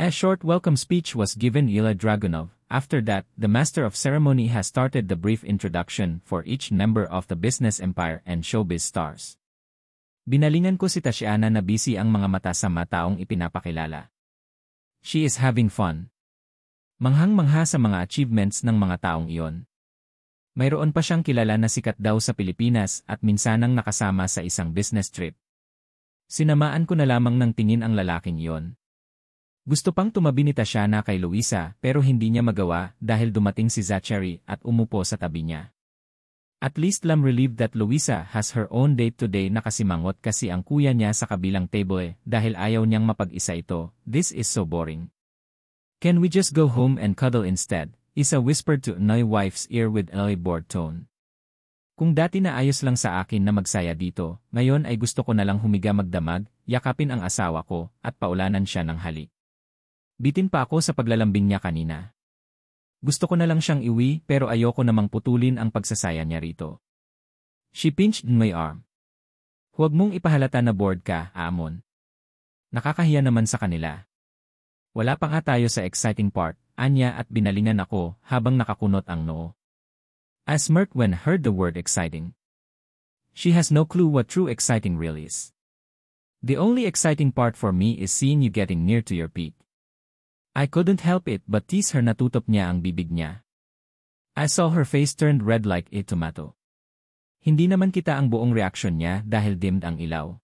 A short welcome speech was given Ilya Dragunov. After that, the master of ceremony has started the brief introduction for each member of the business empire and showbiz stars. Binalingan ko si Tatiana na busy ang mga mata sa mataong ipinapakilala. She is having fun. Manghang-mangha sa mga achievements ng mga taong iyon. Mayroon pa siyang kilala na sikat daw sa Pilipinas at minsanang nakasama sa isang business trip. Sinamaan ko na lamang ng tingin ang lalaking iyon. Gusto pang tumabi ni Tatiana kay Luisa pero hindi niya magawa dahil dumating si Zachary at umupo sa tabi niya. At least I'm relieved that Luisa has her own date today na kasimangot kasi ang kuya niya sa kabilang table dahil ayaw niyang mapag-isa ito. This is so boring. Can we just go home and cuddle instead? Isa whispered to my wife's ear with a bored tone. Kung dati na ayos lang sa akin na magsaya dito, ngayon ay gusto ko na lang humiga magdamag, yakapin ang asawa ko at paulanan siya ng halik. Bitin pa ako sa paglalambing niya kanina. Gusto ko na lang siyang iwi pero ayoko namang putulin ang pagsasaya niya rito. She pinched my arm. Huwag mong ipahalata na bored ka, Amon. Nakakahiya naman sa kanila. Wala pa nga tayo sa exciting part, anya at binalingan ako habang nakakunot ang noo. I smirked when heard the word exciting. She has no clue what true exciting really is. The only exciting part for me is seeing you getting near to your peak. I couldn't help it but tease her na tutop niya ang bibig niya. I saw her face turned red like a tomato. Hindi naman kita ang buong reaksyon niya dahil dimmed ang ilaw.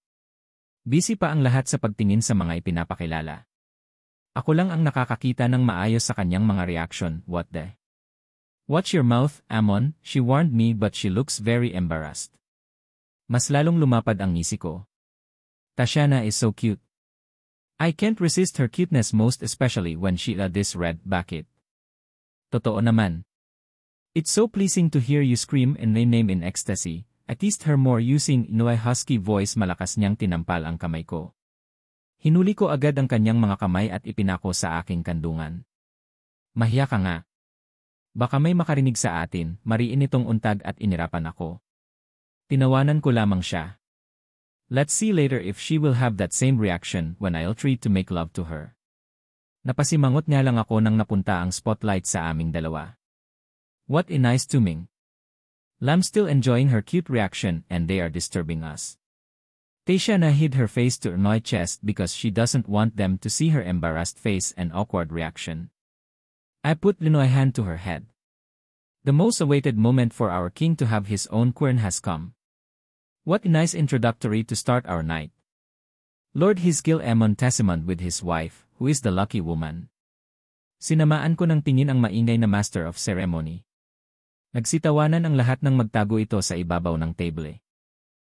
Busy pa ang lahat sa pagtingin sa mga ipinapakilala. Ako lang ang nakakakita ng maayos sa kanyang mga reaksyon, what the? Watch your mouth, Amon, she warned me but she looks very embarrassed. Mas lalong lumapad ang ngisi ko. Tatiana is so cute. I can't resist her cuteness most especially when she this red bucket. Totoo naman. It's so pleasing to hear you scream and name in ecstasy. I teased her more using my husky voice malakas niyang tinampal ang kamay ko. Hinuli ko agad ang kanyang mga kamay at ipinako sa aking kandungan. Mahiya ka nga. Baka may makarinig sa atin, mariin itong untag at inirapan ako. Tinawanan ko lamang siya. Let's see later if she will have that same reaction when I'll try to make love to her. Napasimangot nga lang ako nang napunta ang spotlight sa aming dalawa. What a nice tuning. Lam's still enjoying her cute reaction and they are disturbing us. Tatiana hid her face to my chest because she doesn't want them to see her embarrassed face and awkward reaction. I put my hand to her head. The most awaited moment for our king to have his own queen has come. What a nice introductory to start our night. Lord Hisgil Amon Tessimond with his wife, who is the lucky woman. Sinamaan ko ng tingin ang maingay na master of ceremony. Nagsitawanan ang lahat ng magtago ito sa ibabaw ng table.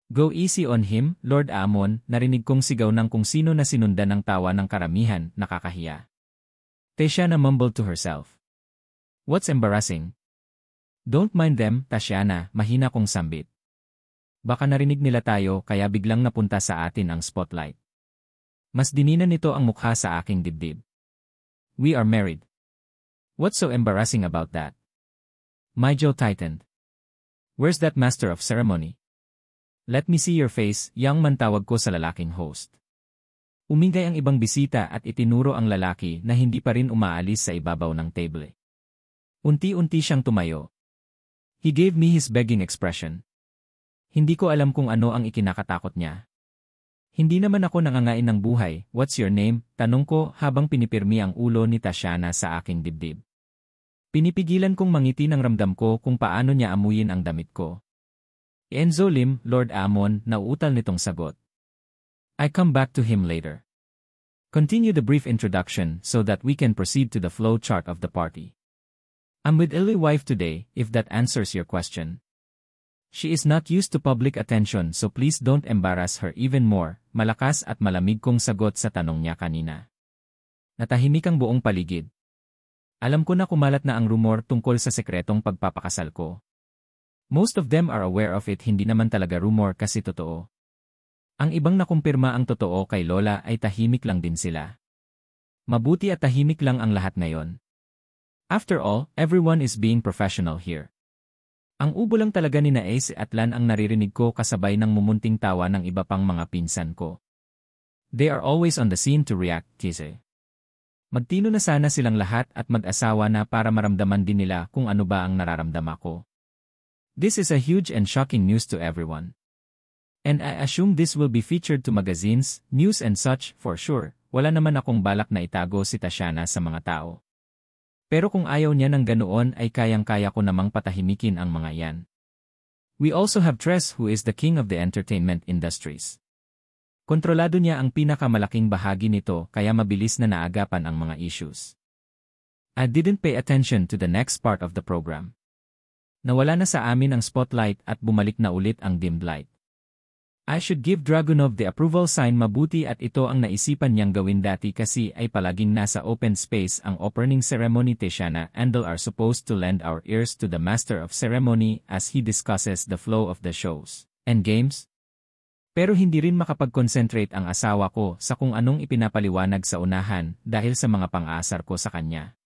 Go easy on him, Lord Amon, narinig kong sigaw ng kung sino na sinundan ng tawa ng karamihan, nakakahiya. Tatiana mumbled to herself. What's embarrassing? Don't mind them, Tatiana, mahina kong sambit. Baka narinig nila tayo kaya biglang napunta sa atin ang spotlight. Mas dininan nito ang mukha sa aking dibdib. We are married. What's so embarrassing about that? My jaw tightened. Where's that master of ceremony? Let me see your face, young man, tawag ko sa lalaking host. Umingay ang ibang bisita at itinuro ang lalaki na hindi pa rin umaalis sa ibabaw ng table. Unti-unti siyang tumayo. He gave me his begging expression. Hindi ko alam kung ano ang ikinakatakot niya. Hindi naman ako nangangain ng buhay, what's your name? Tanong ko habang pinipirmi ang ulo ni Tatiana sa aking dibdib. Pinipigilan kong mangiti ng ramdam ko kung paano niya amuyin ang damit ko. Enzo Lim, Lord Amon, nauutal nitong sagot. I come back to him later. Continue the brief introduction so that we can proceed to the flow chart of the party. I'm with Illy's wife today, if that answers your question. She is not used to public attention so please don't embarrass her even more, malakas at malamig kong sagot sa tanong niya kanina. Natahimik ang buong paligid. Alam ko na kumalat na ang rumor tungkol sa sekretong pagpapakasal ko. Most of them are aware of it, hindi naman talaga rumor kasi totoo. Ang ibang nakumpirma ang totoo kay Lola ay tahimik lang din sila. Mabuti at tahimik lang ang lahat ngayon. After all, everyone is being professional here. Ang ubo lang talaga ni Ace at Lan ang naririnig ko kasabay ng mumunting tawa ng iba pang mga pinsan ko. They are always on the scene to react, Kise. Magtino na sana silang lahat at mag-asawa na para maramdaman din nila kung ano ba ang nararamdama ko. This is a huge and shocking news to everyone. And I assume this will be featured to magazines, news and such, for sure. Wala naman akong balak na itago si Tatiana sa mga tao. Pero kung ayaw niya ng ganoon ay kayang-kaya ko namang patahimikin ang mga yan. We also have Tres who is the king of the entertainment industries. Kontrolado niya ang pinakamalaking bahagi nito kaya mabilis na naagapan ang mga issues. I didn't pay attention to the next part of the program. Nawala na sa amin ang spotlight at bumalik na ulit ang dimmed light. I should give Dragunov the approval sign mabuti at ito ang naisipan niyang gawin dati kasi ay palaging nasa open space ang opening ceremony. Tatiana and Del are supposed to lend our ears to the master of ceremony as he discusses the flow of the shows and games. Pero hindi rin makapag-concentrate ang asawa ko sa kung anong ipinapaliwanag sa unahan dahil sa mga pang-aasar ko sa kanya.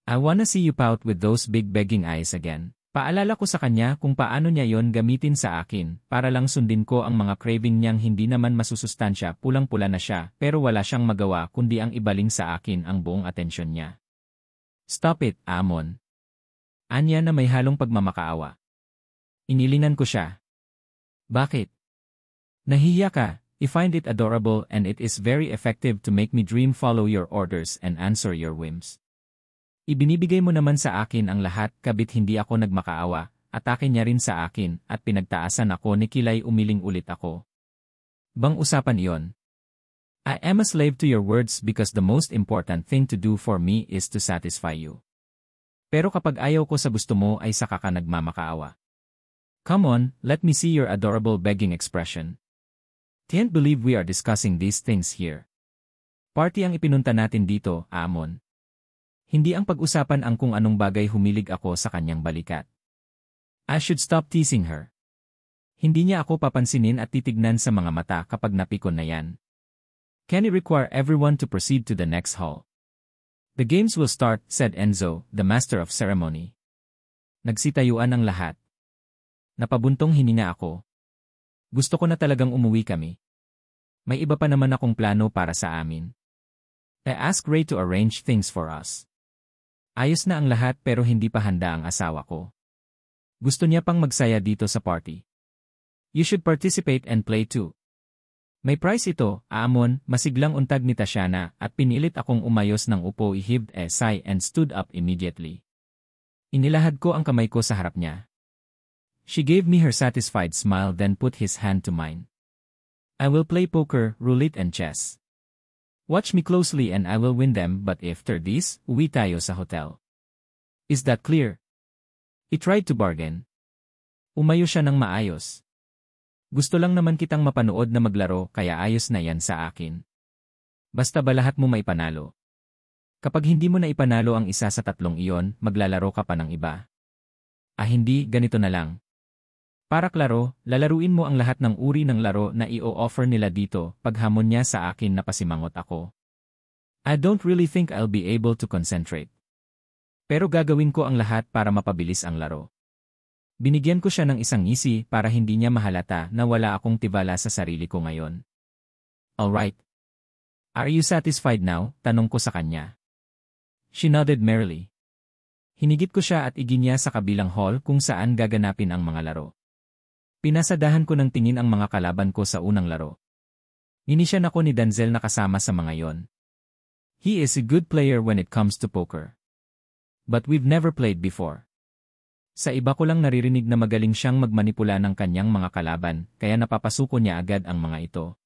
I wanna see you pout with those big begging eyes again. Paalala ko sa kanya kung paano niya yon gamitin sa akin para lang sundin ko ang mga craving niyang hindi naman masusustansya. Pulang-pula na siya pero wala siyang magawa kundi ang ibaling sa akin ang buong atensyon niya. Stop it, Amon. Anya na may halong pagmamakaawa. Inilingan ko siya. Bakit? Nahihiya ka, I find it adorable and it is very effective to make me dream follow your orders and answer your whims. Ibinibigay mo naman sa akin ang lahat kabit hindi ako nagmakaawa, atake niya rin sa akin at pinagtaasan ako ni Kilay umiling ulit ako. Bang usapan iyon? I am a slave to your words because the most important thing to do for me is to satisfy you. Pero kapag ayaw ko sa gusto mo ay saka ka nagmamakaawa. Come on, let me see your adorable begging expression. Can't believe we are discussing these things here. Party ang ipinunta natin dito, Amon. Hindi ang pag-usapan ang kung anong bagay humilig ako sa kanyang balikat. I should stop teasing her. Hindi niya ako papansinin at titignan sa mga mata kapag napikon na yan. Can I require everyone to proceed to the next hall? The games will start, said Enzo, the master of ceremony. Nagsitayuan ang lahat. Napabuntong hininga ako. Gusto ko na talagang umuwi kami. May iba pa naman akong plano para sa amin. I asked Ray to arrange things for us. Ayos na ang lahat pero hindi pa handa ang asawa ko. Gusto niya pang magsaya dito sa party. You should participate and play too. May prize ito, Amon, masiglang untag ni Tatiana at pinilit akong umayos ng upo. I heaved a sigh and stood up immediately. Inilahad ko ang kamay ko sa harap niya. She gave me her satisfied smile then put his hand to mine. I will play poker, roulette and chess. Watch me closely and I will win them but after this, uwi tayo sa hotel. Is that clear? He tried to bargain. Umayo siya ng maayos. Gusto lang naman kitang mapanood na maglaro kaya ayos na yan sa akin. Basta ba lahat mo maipanalo? Kapag hindi mo na ipanalo ang isa sa tatlong iyon, maglalaro ka pa ng iba. Hindi, ganito na lang. Para klaro, lalaruin mo ang lahat ng uri ng laro na i-o-offer nila dito pag hamon niya sa akin na pasimangot ako. I don't really think I'll be able to concentrate. Pero gagawin ko ang lahat para mapabilis ang laro. Binigyan ko siya ng isang ngisi para hindi niya mahalata na wala akong tiwala sa sarili ko ngayon. Alright. Are you satisfied now? Tanong ko sa kanya. She nodded merrily. Hinigit ko siya at iginiya sa kabilang hall kung saan gaganapin ang mga laro. Pinasadahan ko ng tingin ang mga kalaban ko sa unang laro. Inisyan ako ni Denzel na kasama sa mga yon. He is a good player when it comes to poker. But we've never played before. Sa iba ko lang naririnig na magaling siyang magmanipula ng kanyang mga kalaban, kaya napapasuko niya agad ang mga ito.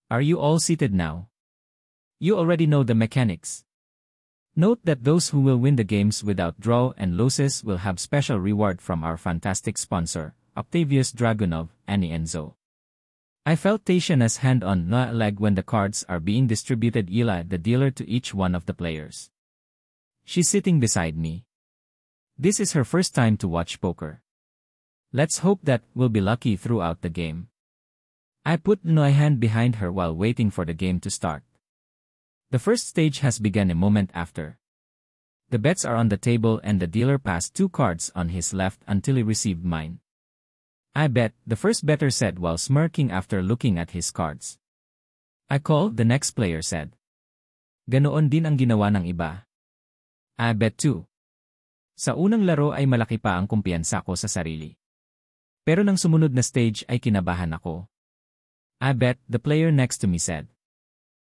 Are you all seated now? You already know the mechanics. Note that those who will win the games without draw and losses will have special reward from our fantastic sponsor, Octavius Dragunov, Annie Enzo. I felt Tatiana's hand on my leg when the cards are being distributed. Ila, the dealer, to each one of the players. She's sitting beside me. This is her first time to watch poker. Let's hope that we'll be lucky throughout the game. I put my hand behind her while waiting for the game to start. The first stage has begun a moment after. The bets are on the table and the dealer passed 2 cards on his left until he received mine. I bet, the first bettor said while smirking after looking at his cards. I call, the next player said. Ganoon din ang ginawa ng iba. I bet too. Sa unang laro ay malaki pa ang kumpiyansa ko sa sarili. Pero nang sumunod na stage ay kinabahan ako. I bet, the player next to me said.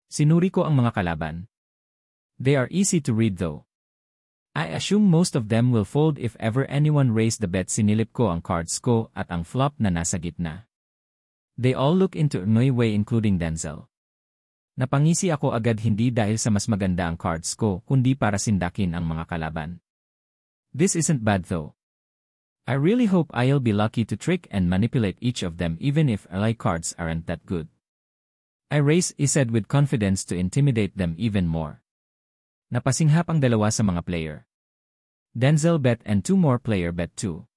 Sinuri ko ang mga kalaban. They are easy to read though. I assume most of them will fold if ever anyone raised the bet. Sinilip ko ang cards ko at ang flop na nasa gitna. They all look into my way including Denzel. Napangisi ako agad hindi dahil sa mas maganda ang cards ko kundi para sindakin ang mga kalaban. This isn't bad though. I really hope I'll be lucky to trick and manipulate each of them even if ally cards aren't that good. I raise, he said with confidence to intimidate them even more. Napasinghap ang dalawa sa mga player. Denzel bet and two more player bet too.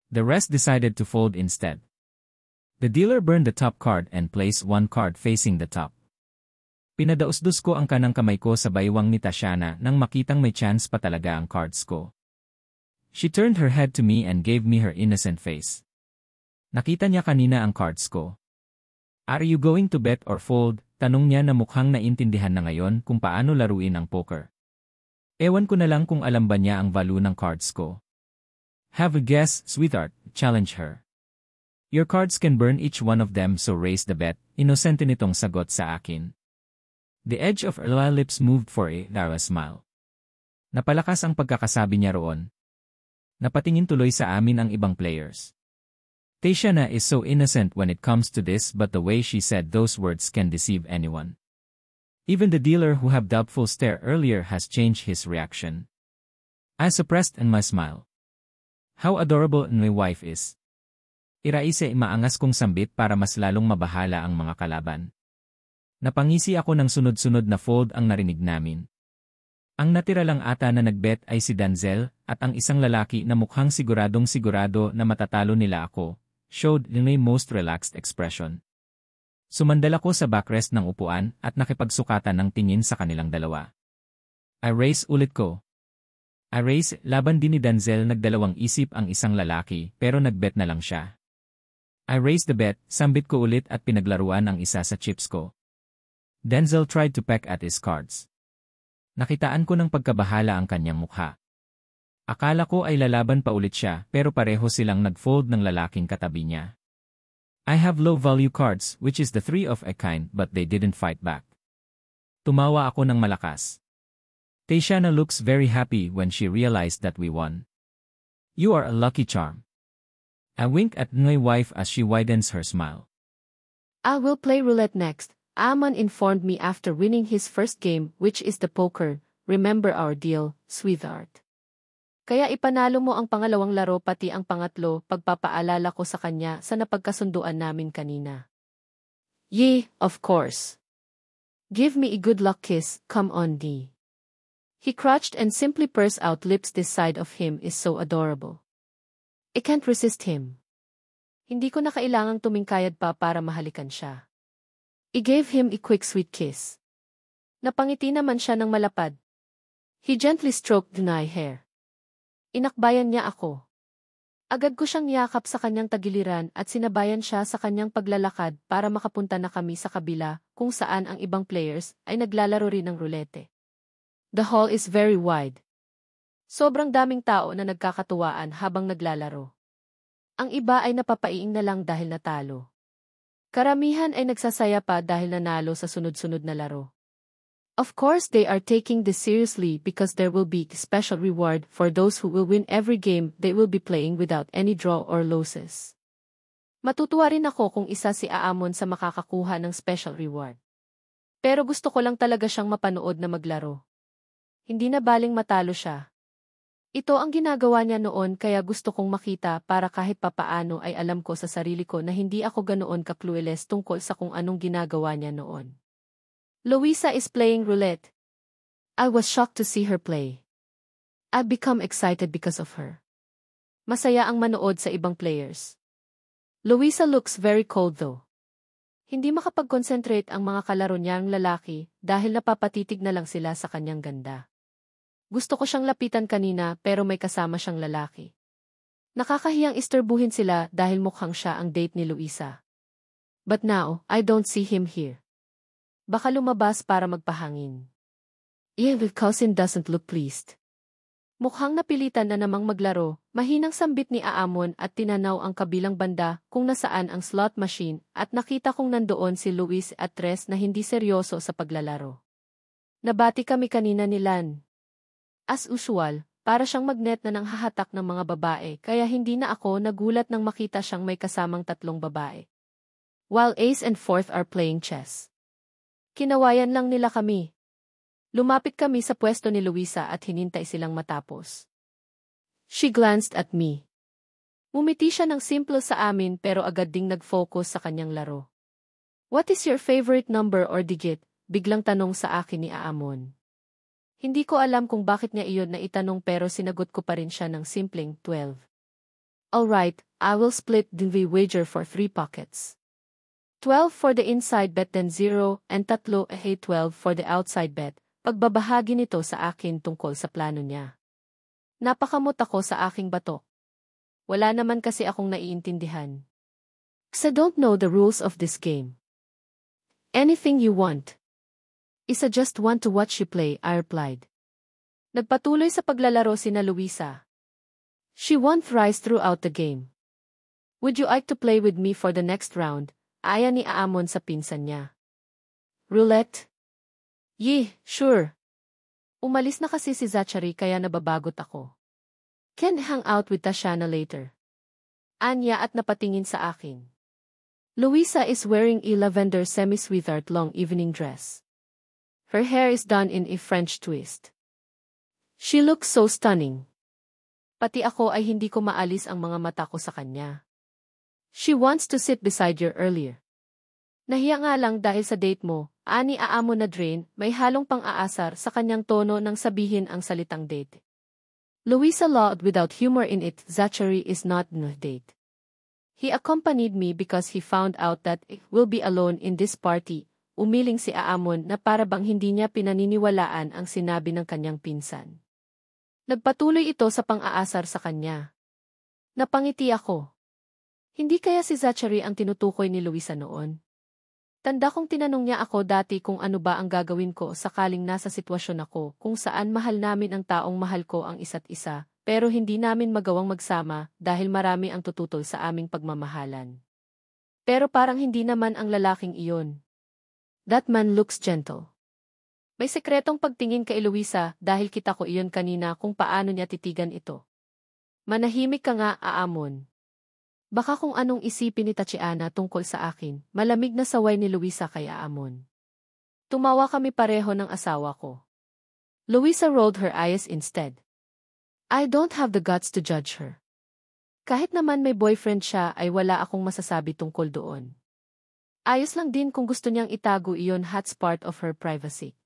The rest decided to fold instead. The dealer burned the top card and placed one card facing the top. Pinadausdos ko ang kanang kamay ko sa baywang ni Tatiana nang makitang may chance pa talaga ang cards ko. She turned her head to me and gave me her innocent face. Nakita niya kanina ang cards ko. Are you going to bet or fold? Tanong niya na mukhang naintindihan na ngayon kung paano laruin ang poker. Ewan ko na lang kung alam ba niya ang value ng cards ko. Have a guess, sweetheart, challenge her. Your cards can burn each one of them so raise the bet, inosente nitong sagot sa akin. The edge of her lips moved for a smile. Napalakas ang pagkakasabi niya roon. Napatingin tuloy sa amin ang ibang players. Tatiana is so innocent when it comes to this but the way she said those words can deceive anyone. Even the dealer who had doubtful stare earlier has changed his reaction. I suppressed my smile. How adorable my wife is. Iraise maangas kong sambit para mas lalong mabahala ang mga kalaban. Napangisi ako ng sunod-sunod na fold ang narinig namin. Ang natira lang ata na nagbet ay si Denzel at ang isang lalaki na mukhang siguradong sigurado na matatalo nila ako, showed the most relaxed expression. Sumandal ako sa backrest ng upuan at nakipagsukatan ng tingin sa kanilang dalawa. I raise ulit ko. I raise, laban din ni Denzel nagdalawang isip ang isang lalaki pero nagbet na lang siya. I raise the bet, sambit ko ulit at pinaglaruan ang isa sa chips ko. Denzel tried to peck at his cards. Nakitaan ko ng pagkabahala ang kanyang mukha. Akala ko ay lalaban pa ulit siya pero pareho silang nag-fold ng lalaking katabi niya. I have low-value cards which is the three of a kind but they didn't fight back. Tumawa ako ng malakas. Tatiana looks very happy when she realized that we won. You are a lucky charm. I wink at my wife as she widens her smile. I will play roulette next. Aman informed me after winning his first game which is the poker. Remember our deal, sweetheart. Kaya ipanalo mo ang pangalawang laro pati ang pangatlo pagpapaalala ko sa kanya sa napagkasunduan namin kanina. Yee, of course. Give me a good luck kiss, come on D. He crouched and simply pursed out lips. This side of him is so adorable. I can't resist him. Hindi ko na kailangang tumingkayad pa para mahalikan siya. I gave him a quick sweet kiss. Napangiti naman siya ng malapad. He gently stroked my hair. Inakbayan niya ako. Agad ko siyang niyakap sa kanyang tagiliran at sinabayan siya sa kanyang paglalakad para makapunta na kami sa kabila kung saan ang ibang players ay naglalaro rin ng roulette. The hall is very wide. Sobrang daming tao na nagkakatuwaan habang naglalaro. Ang iba ay napapaiing na lang dahil natalo. Karamihan ay nagsasaya pa dahil nanalo sa sunod-sunod na laro. Of course they are taking this seriously because there will be special reward for those who will win every game they will be playing without any draw or losses. Matutuwa rin ako kung isa si Aamon sa makakakuha ng special reward. Pero gusto ko lang talaga siyang mapanood na maglaro. Hindi na baling matalo siya. Ito ang ginagawa niya noon kaya gusto kong makita para kahit papaano ay alam ko sa sarili ko na hindi ako ganoon ka-clueless tungkol sa kung anong ginagawa niya noon. Louisa is playing roulette. I was shocked to see her play. I've become excited because of her. Masaya ang manood sa ibang players. Louisa looks very cold though. Hindi makapag-concentrate ang mga kalaro niyang lalaki dahil napapatitig na lang sila sa kanyang ganda. Gusto ko siyang lapitan kanina pero may kasama siyang lalaki. Nakakahiyang istorbuhin sila dahil mukhang siya ang date ni Louisa. But now, I don't see him here. Baka lumabas para magpahangin. The cousin doesn't look pleased. Mukhang napilitan na namang maglaro, mahinang sambit ni Aamon at tinanaw ang kabilang banda kung nasaan ang slot machine at nakita kong nandoon si Luis at Tres na hindi seryoso sa paglalaro. Nabati kami kanina ni Lan. As usual, para siyang magnet na nanghahatak ng mga babae kaya hindi na ako nagulat nang makita siyang may kasamang 3 babae. While Ace and Fourth are playing chess. Kinawayan lang nila kami. Lumapit kami sa pwesto ni Luisa at hinintay silang matapos. She glanced at me. Umiti siya ng simple sa amin pero agad ding nag-focus sa kanyang laro. What is your favorite number or digit? Biglang tanong sa akin ni Aamon. Hindi ko alam kung bakit niya iyon na itanong pero sinagot ko pa rin siya ng simpleng 12. Alright, I will split the wager for 3 pockets. 12 for the inside bet then 0 and 3 12 for the outside bet. Pagbabahagi nito sa akin tungkol sa plano niya. Napakamot ako sa aking batok. Wala naman kasi akong naiintindihan. I don't know the rules of this game. Anything you want. I just want to watch you play, I replied. Nagpatuloy sa paglalaro sina Luisa. She won thrice throughout the game. Would you like to play with me for the next round? Aya ni Aamon sa pinsan niya. Roulette? Sure. Umalis na kasi si Zachary kaya nababagot ako. Can hang out with Tashana later. Anya at napatingin sa akin. Luisa is wearing a lavender semi-sweetheart long evening dress. Her hair is done in a French twist. She looks so stunning. Pati ako ay hindi ko maalis ang mga mata ko sa kanya. She wants to sit beside you earlier. Nahiya nga lang dahil sa date mo, ani Aamon na drain, may halong pang-aasar sa kanyang tono nang sabihin ang salitang date. Luisa laughed without humor in it. Zachary is not no date. He accompanied me because he found out that I will be alone in this party. Umiling si Aamon na para bang hindi niya pinaniniwalaan ang sinabi ng kanyang pinsan. Nagpatuloy ito sa pang-aasar sa kanya. Napangiti ako. Hindi kaya si Zachary ang tinutukoy ni Luisa noon? Tanda kong tinanong niya ako dati kung ano ba ang gagawin ko sakaling nasa sitwasyon ako kung saan mahal namin ang taong mahal ko ang isa't isa, pero hindi namin magawang magsama dahil marami ang tututol sa aming pagmamahalan. Pero parang hindi naman ang lalaking iyon. That man looks gentle. May sekretong pagtingin kay Luisa dahil kita ko iyon kanina kung paano niya titigan ito. Manahimik ka nga, Aamon. Baka kung anong isipin ni Tatiana tungkol sa akin, malamig na saway ni Luisa kay Aamon. Tumawa kami pareho ng asawa ko. Luisa rolled her eyes instead. I don't have the guts to judge her. Kahit naman may boyfriend siya ay wala akong masasabi tungkol doon. Ayos lang din kung gusto niyang itago iyon, that's part of her privacy.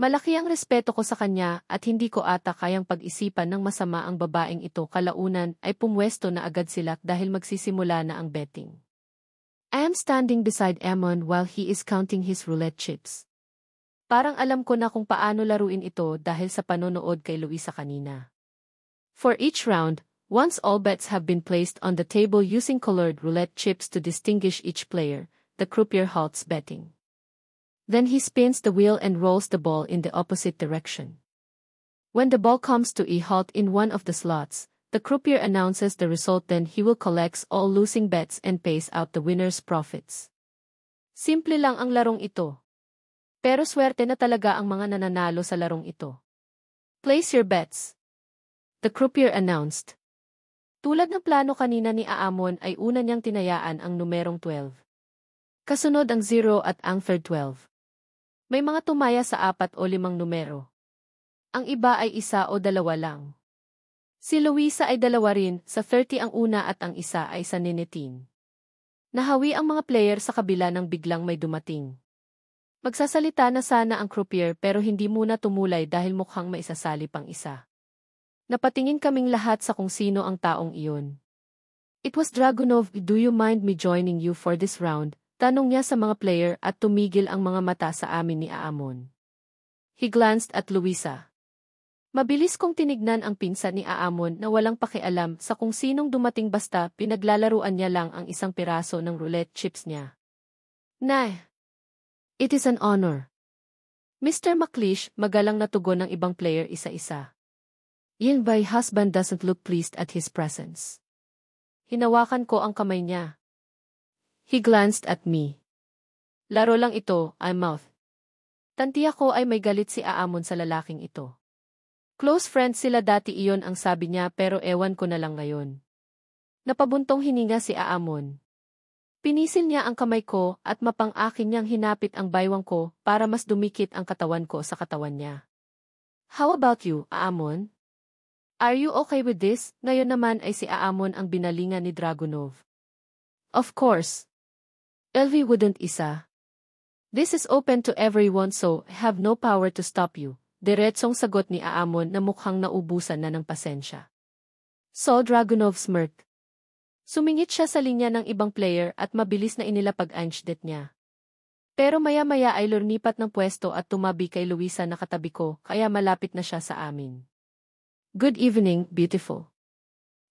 Malaki ang respeto ko sa kanya at hindi ko ata kayang pag-isipan ng masama ang babaeng ito. Kalaunan ay pumwesto na agad sila dahil magsisimula na ang betting. I am standing beside Aamon while he is counting his roulette chips. Parang alam ko na kung paano laruin ito dahil sa panonood kay Luisa kanina. For each round, once all bets have been placed on the table using colored roulette chips to distinguish each player, the croupier halts betting. Then he spins the wheel and rolls the ball in the opposite direction. When the ball comes to a halt in one of the slots, the croupier announces the result, then he will collect all losing bets and pays out the winner's profits. Simple lang ang larong ito. Pero swerte na talaga ang mga nananalo sa larong ito. Place your bets. The croupier announced. Tulad ng plano kanina ni Aamon ay una niyang tinayaan ang numerong 12. Kasunod ang 0 at ang third 12. May mga tumaya sa 4 o 5 numero. Ang iba ay 1 o 2 lang. Si Luisa ay 2 rin, sa 30 ang una at ang isa ay sa 19. Nahawi ang mga player sa kabila nang biglang may dumating. Magsasalita na sana ang croupier pero hindi muna tumulay dahil mukhang maisasali pang isa. Napatingin kaming lahat sa kung sino ang taong iyon. It was Dragunov. Do you mind me joining you for this round? Tanong niya sa mga player at tumigil ang mga mata sa amin ni Aamon. He glanced at Luisa. Mabilis kong tinignan ang pinsan ni Aamon na walang pakialam sa kung sinong dumating basta pinaglalaruan niya lang ang isang piraso ng roulette chips niya. Nay! It is an honor. Mr. McLeish, magalang na tugon ng ibang player isa-isa. Yung my husband doesn't look pleased at his presence. Hinawakan ko ang kamay niya. He glanced at me. Laro lang ito, I mouthed. Tantiya ko ay may galit si Aamon sa lalaking ito. Close friends sila dati, iyon ang sabi niya, pero ewan ko na lang ngayon. Napabuntong hininga si Aamon. Pinisil niya ang kamay ko at mapang-akin niyang hinapit ang baywang ko para mas dumikit ang katawan ko sa katawan niya. How about you, Aamon? Are you okay with this? Ngayon naman ay si Aamon ang binalingan ni Dragunov. Of course. Elvi wouldn't isa. This is open to everyone, so I have no power to stop you. Diretsong sagot ni Aamon na mukhang naubusan na ng pasensya. So Dragunov smirked. Sumingit siya sa linya ng ibang player at mabilis na inilapag ang shdet niya. Pero maya-maya ay lumipat ng pwesto at tumabi kay Luisa na katabi ko, kaya malapit na siya sa amin. Good evening, beautiful.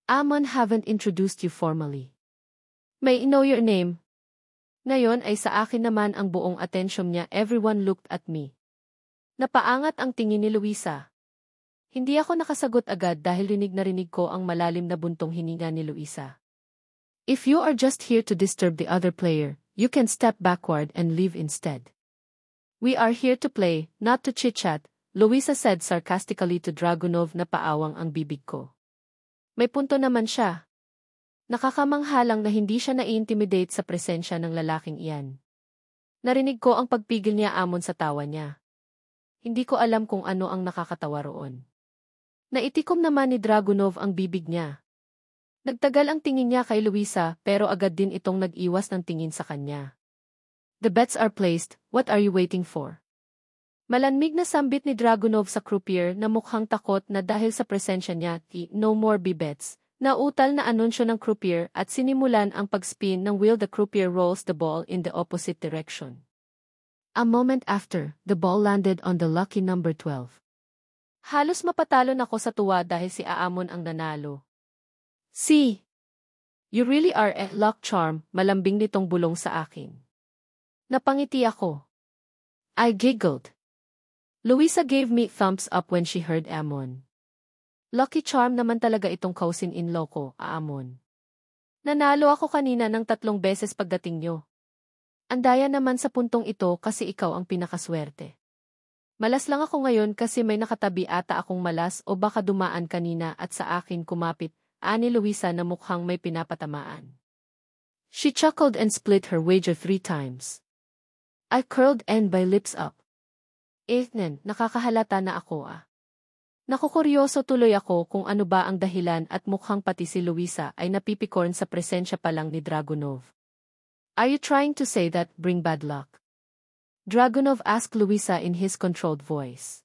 Aamon, haven't introduced you formally. May I know your name? Ngayon ay sa akin naman ang buong atensyon niya. Everyone looked at me. Napaangat ang tingin ni Luisa. Hindi ako nakasagot agad dahil rinig na rinig ko ang malalim na buntong hininga ni Luisa. If you are just here to disturb the other player, you can step backward and leave instead. We are here to play, not to chit-chat, Luisa said sarcastically to Dragunov na paawang ang bibig ko. May punto naman siya. Nakakamanghalang na hindi siya na-intimidate sa presensya ng lalaking iyan. Narinig ko ang pagpigil niya amon sa tawa niya. Hindi ko alam kung ano ang nakakatawa roon. Naitikom naman ni Dragunov ang bibig niya. Nagtagal ang tingin niya kay Luisa pero agad din itong nag-iwas ng tingin sa kanya. The bets are placed, what are you waiting for? Malanmig na sambit ni Dragunov sa croupier na mukhang takot na dahil sa presensya niya, no more be bets. Nautal na anunsyo ng croupier at sinimulan ang pag-spin ng wheel. The croupier rolls the ball in the opposite direction. A moment after, the ball landed on the lucky number 12. Halos mapatalon ako sa tuwa dahil si Aamon ang nanalo. See? You really are a luck charm, malambing nitong bulong sa akin. Napangiti ako. I giggled. Luisa gave me thumbs up when she heard Aamon. Lucky charm naman talaga itong cousin-in-law ko, Aamon. Nanalo ako kanina ng 3 beses pagdating nyo. Andaya naman sa puntong ito kasi ikaw ang pinakaswerte. Malas lang ako ngayon kasi may nakatabi ata akong malas o baka dumaan kanina at sa akin kumapit, ani Luisa na mukhang may pinapatamaan. She chuckled and split her wager 3 times. I curled and my lips up. Nakakahalata na ako Nakukuryoso tuloy ako kung ano ba ang dahilan at mukhang pati si Luisa ay napipikorn sa presensya pa lang ni Dragunov. Are you trying to say that bring bad luck? Dragunov asked Luisa in his controlled voice.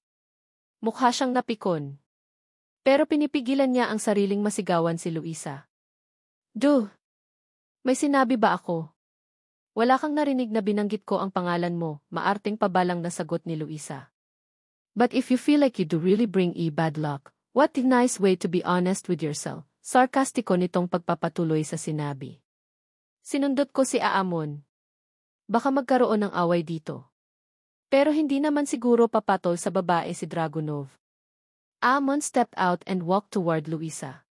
Mukha siyang napikon. Pero pinipigilan niya ang sariling masigawan si Luisa. Duh! May sinabi ba ako? Wala kang narinig na binanggit ko ang pangalan mo, maarting pabalang na sagot ni Luisa. But if you feel like you do really bring bad luck, what a nice way to be honest with yourself, sarkastiko nitong pagpapatuloy sa sinabi. Sinundot ko si Aamon. Baka magkaroon ng away dito. Pero hindi naman siguro papatol sa babae si Dragunov. Aamon stepped out and walked toward Luisa.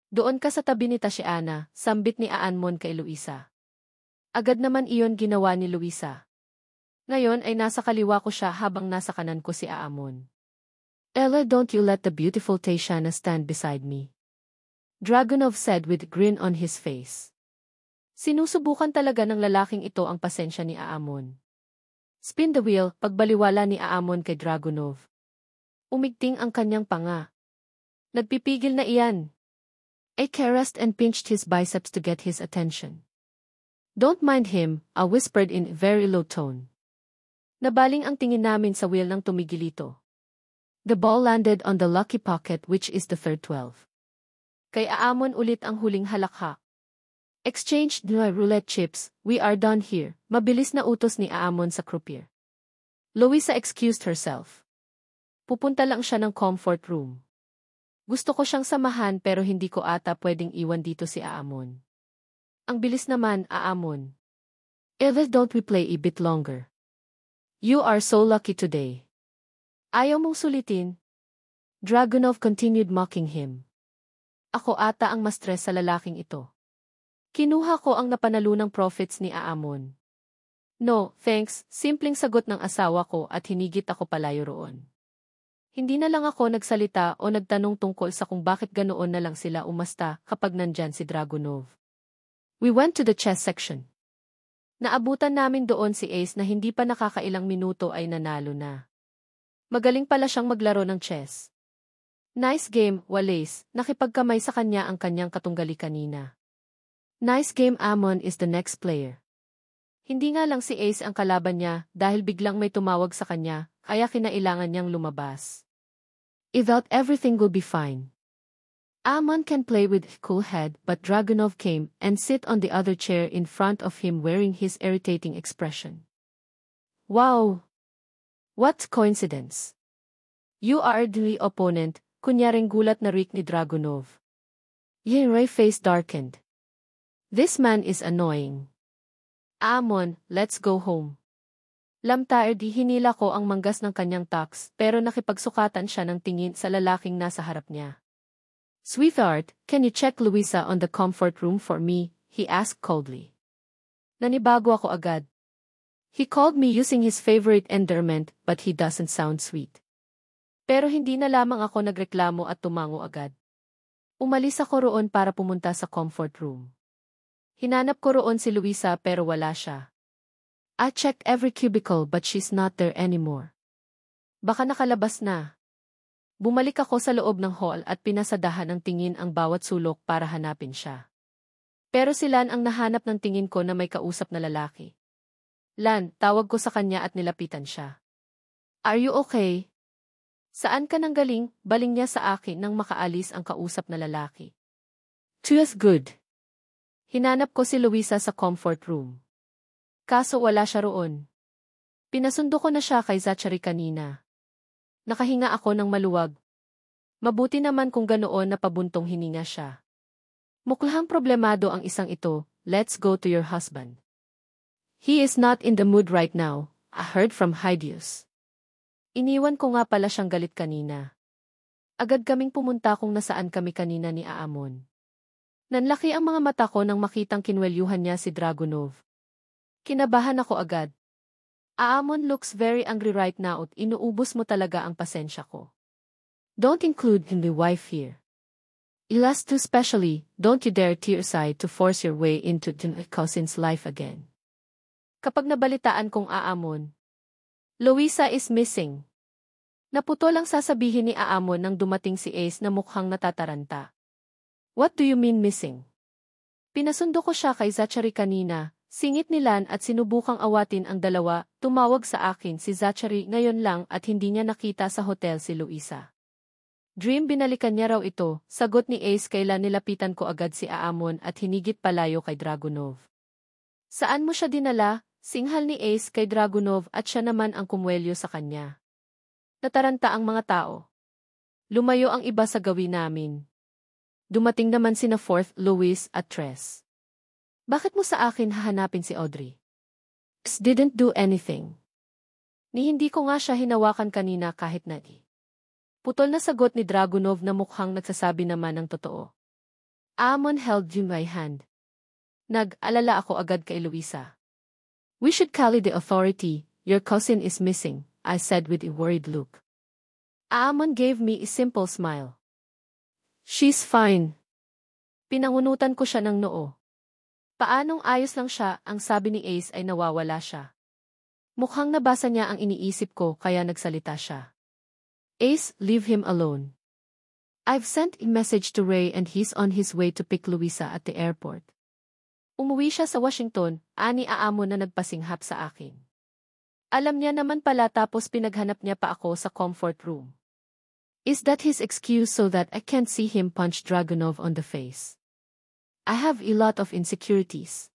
Doon ka sa tabi ni Tatiana, sambit ni Aamon kay Luisa. Agad naman iyon ginawa ni Luisa. Ngayon ay nasa kaliwa ko siya habang nasa kanan ko si Aamon. Ella, don't you let the beautiful Tatiana stand beside me. Dragunov said with a grin on his face. Sinusubukan talaga ng lalaking ito ang pasensya ni Aamon. Spin the wheel, pagbaliwala ni Aamon kay Dragunov. Umigting ang kanyang panga. Nagpipigil na iyan. I caressed and pinched his biceps to get his attention. Don't mind him, I whispered in a very low tone. Nabaling ang tingin namin sa wheel nang tumigil ito. The ball landed on the lucky pocket, which is the third 12. Kay Aamon ulit ang huling halakhak. Exchanged the roulette chips, we are done here, mabilis na utos ni Aamon sa croupier. Luisa excused herself. Pupunta lang siya ng comfort room. Gusto ko siyang samahan pero hindi ko ata pwedeng iwan dito si Aamon. Ang bilis naman, Aamon. Ella, don't we play a bit longer? You are so lucky today. Ayaw mong sulitin? Dragunov continued mocking him. Ako ata ang ma-stress sa lalaking ito. Kinuha ko ang napanalunang profits ni Aamon. No, thanks, simpleng sagot ng asawa ko at hinigit ako palayo roon. Hindi na lang ako nagsalita o nagtanong tungkol sa kung bakit ganoon na lang sila umasta kapag nandyan si Dragunov. We went to the chess section. Naabutan namin doon si Ace na hindi pa nakakailang minuto ay nanalo na. Magaling pala siyang maglaro ng chess. Nice game, Wallace, nakipagkamay sa kanya ang kanyang katunggali kanina. Nice game, Amon is the next player. Hindi nga lang si Ace ang kalaban niya dahil biglang may tumawag sa kanya, kaya kinailangan niyang lumabas. I thought everything will be fine. Amon can play with cool head, but Dragunov came and sit on the other chair in front of him wearing his irritating expression. Wow! What coincidence! You are the opponent, kunyaring gulat na Rick ni Dragunov. Yen's face darkened. This man is annoying. Amon, let's go home. Lamtaer di hinila ko ang manggas ng kanyang tax pero nakipagsukatan siya ng tingin sa lalaking nasa harap niya. Sweetheart, can you check Luisa on the comfort room for me? He asked coldly. Nanibago ako agad. He called me using his favorite endearment but he doesn't sound sweet. Pero hindi na lamang ako nagreklamo at tumango agad. Umalis ako roon para pumunta sa comfort room. Hinanap ko roon si Luisa pero wala siya. I checked every cubicle but she's not there anymore. Baka nakalabas na. Bumalik ako sa loob ng hall at pinasadahan ng tingin ang bawat sulok para hanapin siya. Pero si Lan ang nahanap ng tingin ko na may kausap na lalaki. Lan, tawag ko sa kanya at nilapitan siya. Are you okay? Saan ka nang galing? Baling niya sa akin nang makaalis ang kausap na lalaki. Too's good. Hinanap ko si Luisa sa comfort room. Kaso wala siya roon. Pinasundo ko na siya kay Zachary kanina. Nakahinga ako ng maluwag. Mabuti naman kung ganoon na pabuntong hininga siya. Mukhang problemado ang isang ito, let's go to your husband. He is not in the mood right now, I heard from Hideous. Iniwan ko nga pala siyang galit kanina. Agad kaming pumunta kung nasaan kami kanina ni Aamon. Nanlaki ang mga mata ko nang makitang kinwelyuhan niya si Dragunov. Kinabahan ako agad. Aamon looks very angry right now at inuubos mo talaga ang pasensya ko. Don't include the wife here. Ilas too especially, don't you dare tear aside to force your way into the cousin's life again. Kapag nabalitaan kong Aamon, Luisa is missing. Naputol ang sasabihin ni Aamon nang dumating si Ace na mukhang natataranta. What do you mean missing? Pinasundo ko siya kay Zachary kanina, singit ni Lan at sinubukang awatin ang dalawa, tumawag sa akin si Zachary ngayon lang at hindi niya nakita sa hotel si Luisa. Dream binalikan niya raw ito, sagot ni Ace kailan nilapitan ko agad si Aamon at hinigit palayo kay Dragunov. Saan mo siya dinala? Singhal ni Ace kay Dragunov at siya naman ang kumwelyo sa kanya. Nataranta ang mga tao. Lumayo ang iba sa gawin namin. Dumating naman sina Fourth, Louis at Tres. Bakit mo sa akin hahanapin si Audrey? Didn't do anything. Ni hindi ko nga siya hinawakan kanina kahit na di. Putol na sagot ni Dragunov na mukhang nagsasabi naman ng totoo. Aamon held my hand. Nag-alala ako agad kay Luisa. We should call the authority, your cousin is missing, I said with a worried look. Aamon gave me a simple smile. She's fine. Pinangunutan ko siya ng noo. Paanong ayos lang siya, ang sabi ni Ace ay nawawala siya. Mukhang nabasa niya ang iniisip ko kaya nagsalita siya. Ace, leave him alone. I've sent a message to Ray and he's on his way to pick Luisa at the airport. Umuwi siya sa Washington, ani Aamon na nagpasinghap sa akin. Alam niya naman pala tapos pinaghanap niya pa ako sa comfort room. Is that his excuse so that I can't see him punch Dragunov on the face? I have a lot of insecurities.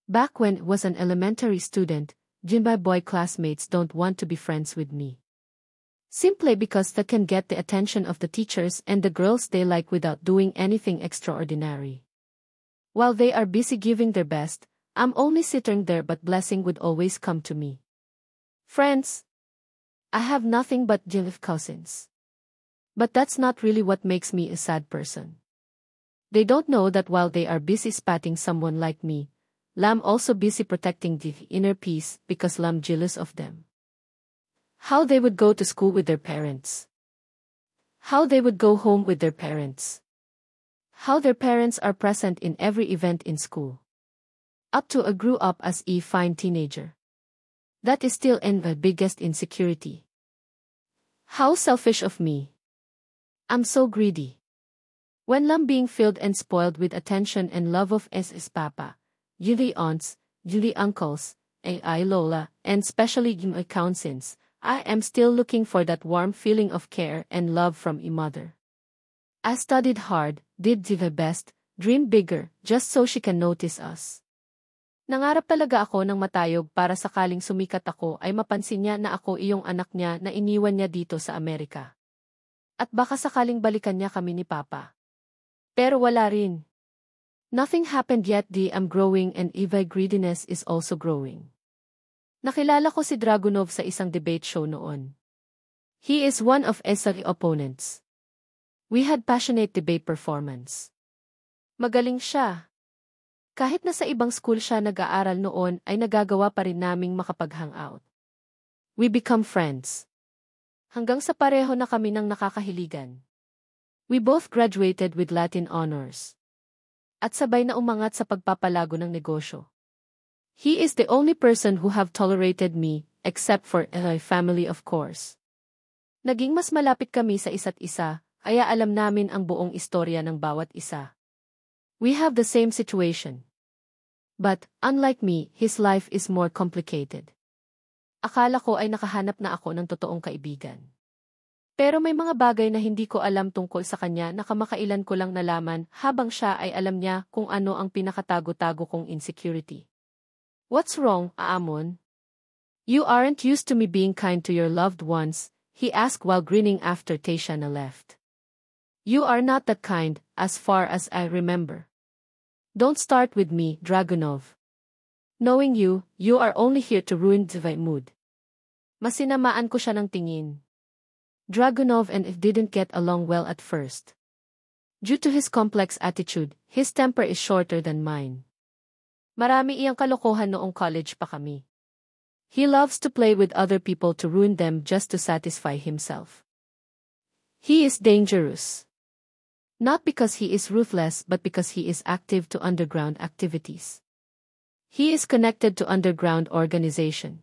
Back when I was an elementary student, my boy classmates don't want to be friends with me. Simply because that can get the attention of the teachers and the girls they like without doing anything extraordinary. While they are busy giving their best, I'm only sitting there but blessing would always come to me. Friends. I have nothing but Jilif cousins. But that's not really what makes me a sad person. They don't know that while they are busy spatting someone like me, Lam also busy protecting the inner peace because Lam jealous of them. How they would go to school with their parents. How they would go home with their parents. How their parents are present in every event in school. Up to a grew up as a fine teenager. That is still the biggest insecurity. How selfish of me. I'm so greedy. When Lam being filled and spoiled with attention and love of his papa, Julie aunts, Julie uncles, AI Lola, and especially my cousins, I am still looking for that warm feeling of care and love from a mother. I studied hard, did the best, dreamed bigger, just so she can notice us. Nangarap talaga ako ng matayog para sakaling sumikat ako ay mapansin niya na ako iyong anak niya na iniwan niya dito sa Amerika. At baka sakaling balikan niya kami ni Papa. Pero wala rin. Nothing happened yet. I'm growing and Eva greediness is also growing. Nakilala ko si Dragunov sa isang debate show noon. He is one of Esari opponents. We had passionate debate performance. Magaling siya. Kahit na sa ibang school siya nag-aaral noon ay nagagawa pa rin naming makapag-hangout. We become friends. Hanggang sa pareho na kami ng nakakahiligan. We both graduated with Latin honors. At sabay na umangat sa pagpapalago ng negosyo. He is the only person who have tolerated me, except for my family of course. Naging mas malapit kami sa isa't isa, kaya alam namin ang buong istorya ng bawat isa. We have the same situation. But, unlike me, his life is more complicated. Akala ko ay nakahanap na ako ng totoong kaibigan. Pero may mga bagay na hindi ko alam tungkol sa kanya na kamakailan ko lang nalaman habang siya ay alam niya kung ano ang pinakatago-tago kong insecurity. What's wrong, Aamon? You aren't used to me being kind to your loved ones, he asked while grinning after Tatiana left. You are not that kind, as far as I remember. Don't start with me, Dragunov. Knowing you, you are only here to ruin the mood. Masinamaan ko siya ng tingin. Dragunov and I didn't get along well at first. Due to his complex attitude, his temper is shorter than mine. Marami iyang kalokohan noong college pa kami. He loves to play with other people to ruin them just to satisfy himself. He is dangerous. Not because he is ruthless but because he is active to underground activities. He is connected to underground organization.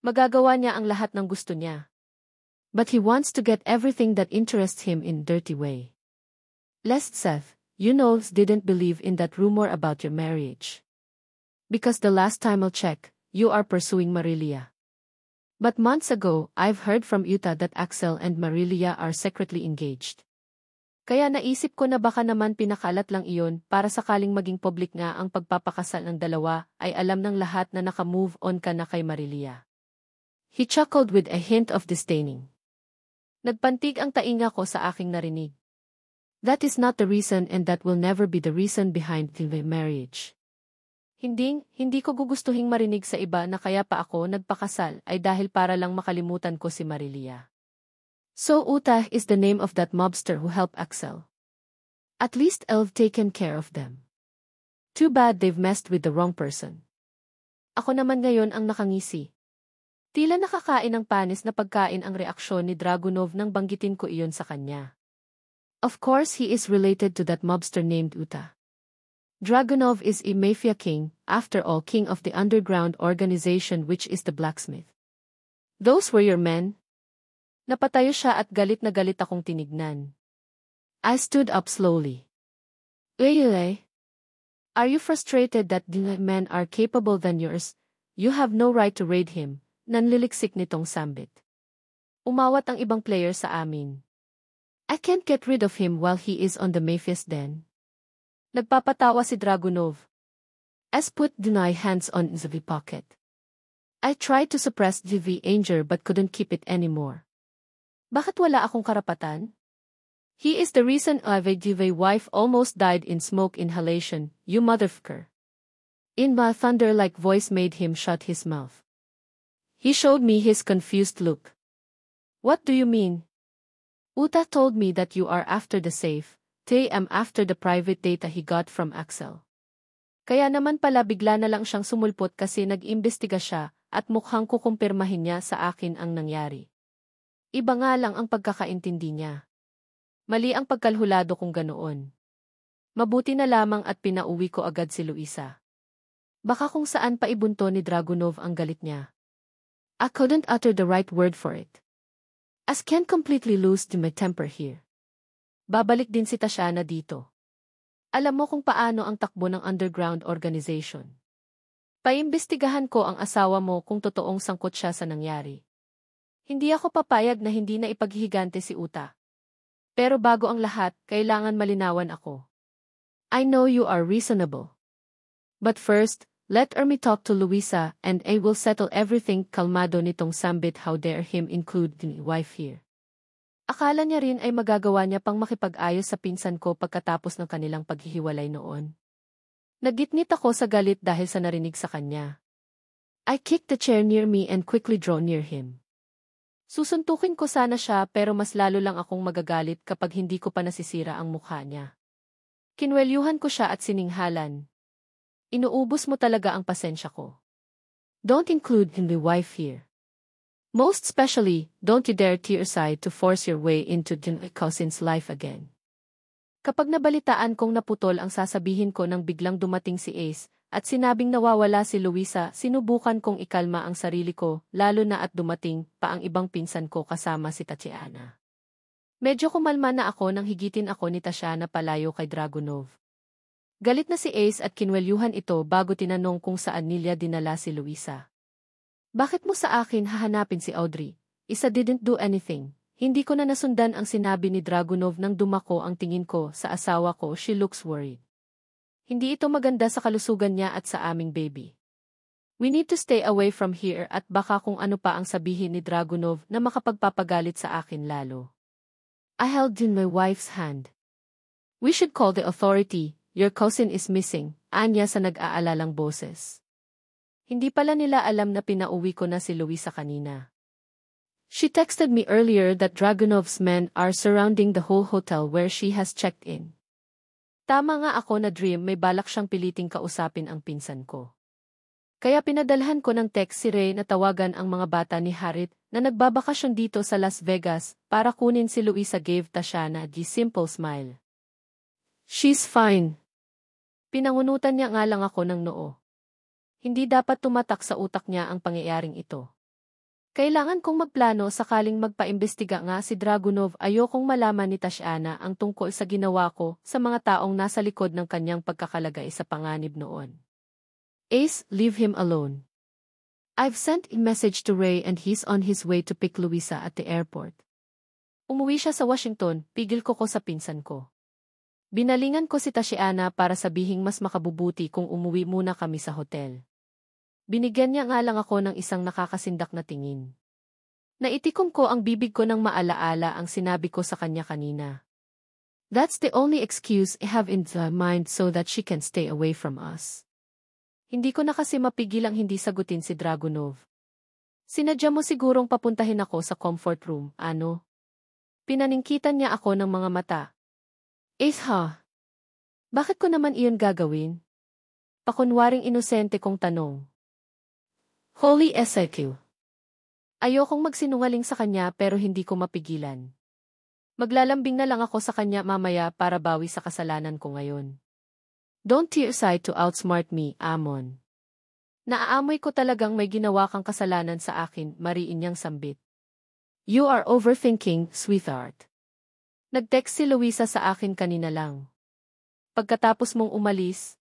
Magagawa niya ang lahat ng gusto niya. But he wants to get everything that interests him in dirty way. Lest Seth, you know, didn't believe in that rumor about your marriage. Because the last time I'll check, you are pursuing Marilia. But months ago, I've heard from Utah that Axel and Marilia are secretly engaged. Kaya naisip ko na baka naman pinakalat lang iyon para sakaling maging public nga ang pagpapakasal ng dalawa ay alam ng lahat na naka-move on ka na kay Marilia. He chuckled with a hint of disdaining. Nagpantig ang tainga ko sa aking narinig. That is not the reason and that will never be the reason behind the marriage. Hindi ko gugustuhing marinig sa iba na kaya pa ako nagpakasal ay dahil para lang makalimutan ko si Marilia. So Utah is the name of that mobster who helped Axel. At least I've taken care of them. Too bad they've messed with the wrong person. Ako naman ngayon ang nakangisi. Tila nakakain ng panis na pagkain ang reaksyon ni Dragunov nang banggitin ko iyon sa kanya. Of course he is related to that mobster named Utah. Dragunov is a mafia king, after all king of the underground organization which is the blacksmith. Those were your men? Napatayo siya at galit na galit akong tinignan. I stood up slowly. Really? Are you frustrated that the men are capable than yours? You have no right to raid him, nanliliksik nitong sambit. Umawat ang ibang player sa amin. I can't get rid of him while he is on the mafia's den. Nagpapatawa si Dragunov. As put deny hands on the pocket. I tried to suppress the anger but couldn't keep it anymore. Bakit wala akong karapatan? He is the reason Ivy wife almost died in smoke inhalation, you motherfucker. In my thunder-like voice made him shut his mouth. He showed me his confused look. What do you mean? Uta told me that you are after the safe. They am after the private data he got from Axel. Kaya naman pala bigla na lang siyang sumulpot kasi nag-imbestiga siya at mukhang kukumpirmahin niya sa akin ang nangyari. Iba nga lang ang pagkakaintindi niya. Mali ang pagkalhulado kung ganoon. Mabuti na lamang at pinauwi ko agad si Luisa. Baka kung saan pa ibunto ni Dragunov ang galit niya. I couldn't utter the right word for it. As can't completely lose my temper here. Babalik din si Tatiana dito. Alam mo kung paano ang takbo ng underground organization. Paimbestigahan ko ang asawa mo kung totoong sangkot siya sa nangyari. Hindi ako papayag na hindi na ipaghihigante si Uta. Pero bago ang lahat, kailangan malinawan ako. I know you are reasonable. But first, let me talk to Luisa and I will settle everything. Kalmado nitong sambit, how dare him include the wife here. Akala niya rin ay magagawa niya pang makipag-ayos sa pinsan ko pagkatapos ng kanilang paghihiwalay noon. Nagitnit ako sa galit dahil sa narinig sa kanya. I kicked the chair near me and quickly drew near him. Susuntukin ko sana siya pero mas lalo lang akong magagalit kapag hindi ko pa nasisira ang mukha niya. Kinwelyuhan ko siya at sininghalan. Inuubos mo talaga ang pasensya ko. Don't include the wife here. Most especially, don't you dare tear aside to force your way into the cousin's life again. Kapag nabalitaan kong naputol ang sasabihin ko nang biglang dumating si Ace, at sinabing nawawala si Luisa, sinubukan kong ikalma ang sarili ko, lalo na at dumating pa ang ibang pinsan ko kasama si Tatiana. Medyo kumalma na ako nang higitin ako ni Tatiana palayo kay Dragunov. Galit na si Ace at kinwelyuhan ito bago tinanong kung saan nila dinala si Luisa. Bakit mo sa akin hahanapin si Audrey? Isa didn't do anything. Hindi ko na nasundan ang sinabi ni Dragunov nang dumako ang tingin ko sa asawa ko. She looks worried. Hindi ito maganda sa kalusugan niya at sa aming baby. We need to stay away from here at baka kung ano pa ang sabihin ni Dragunov na makapagpapagalit sa akin lalo. I held in my wife's hand. We should call the authority. Your cousin is missing, anya sa nag-aalalang boses. Hindi pala nila alam na pinauwi ko na si Luisa kanina. She texted me earlier that Dragunov's men are surrounding the whole hotel where she has checked in. Tama nga ako na dream may balak siyang piliting kausapin ang pinsan ko. Kaya pinadalhan ko ng text si Ray na tawagan ang mga bata ni Harit na nagbabakasyon dito sa Las Vegas para kunin si Luisa. Gave Tatiana the simple smile. She's fine. Pinangunutan niya nga lang ako ng noo. Hindi dapat tumatak sa utak niya ang pangyayaring ito. Kailangan kong magplano sakaling magpaimbestiga nga si Dragunov. Ayokong malaman ni Tatiana ang tungkol sa ginawa ko sa mga taong nasa likod ng kanyang pagkakalagay sa panganib noon. Ace, leave him alone. I've sent a message to Ray and he's on his way to pick Luisa at the airport. Umuwi siya sa Washington, pigil ko sa pinsan ko. Binalingan ko si Tatiana para sabihing mas makabubuti kung umuwi muna kami sa hotel. Binigyan niya nga lang ako ng isang nakakasindak na tingin. Naitikom ko ang bibig ko nang maalaala ang sinabi ko sa kanya kanina. That's the only excuse I have in my mind so that she can stay away from us. Hindi ko na kasi mapigil ang hindi sagutin si Dragunov. Sinadya mo sigurong papuntahin ako sa comfort room, ano? Pinaningkitan niya ako ng mga mata. Ace ha? Bakit ko naman iyon gagawin? Pakunwaring inosente kong tanong. Holy SIQ. Ayokong magsinungaling sa kanya pero hindi ko mapigilan. Maglalambing na lang ako sa kanya mamaya para bawi sa kasalanan ko ngayon. Don't tear aside to outsmart me, Amon. Naaamoy ko talagang may ginawa kang kasalanan sa akin, mariin niyang sambit. You are overthinking, sweetheart. Nag-text si Luisa sa akin kanina lang. Pagkatapos mong umalis,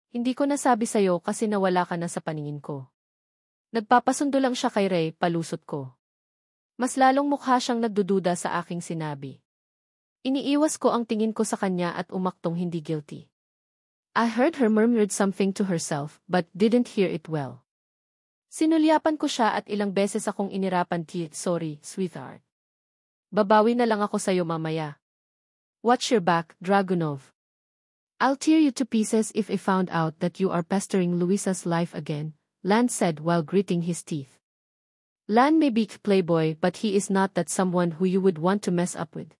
hindi ko nasabi sa'yo kasi nawala ka na sa paningin ko. Nagpapasundo lang siya kay Ray, palusot ko. Mas lalong mukha siyang nagdududa sa aking sinabi. Iniiwas ko ang tingin ko sa kanya at umaktong hindi guilty. I heard her murmured something to herself but didn't hear it well. Sinulyapan ko siya at ilang beses akong inirapan. Sorry, sweetheart. Babawi na lang ako sa'yo mamaya. Watch your back, Dragunov. I'll tear you to pieces if I found out that you are pestering Luisa's life again, Lance said while gritting his teeth. Lan may be playboy but he is not that someone who you would want to mess up with.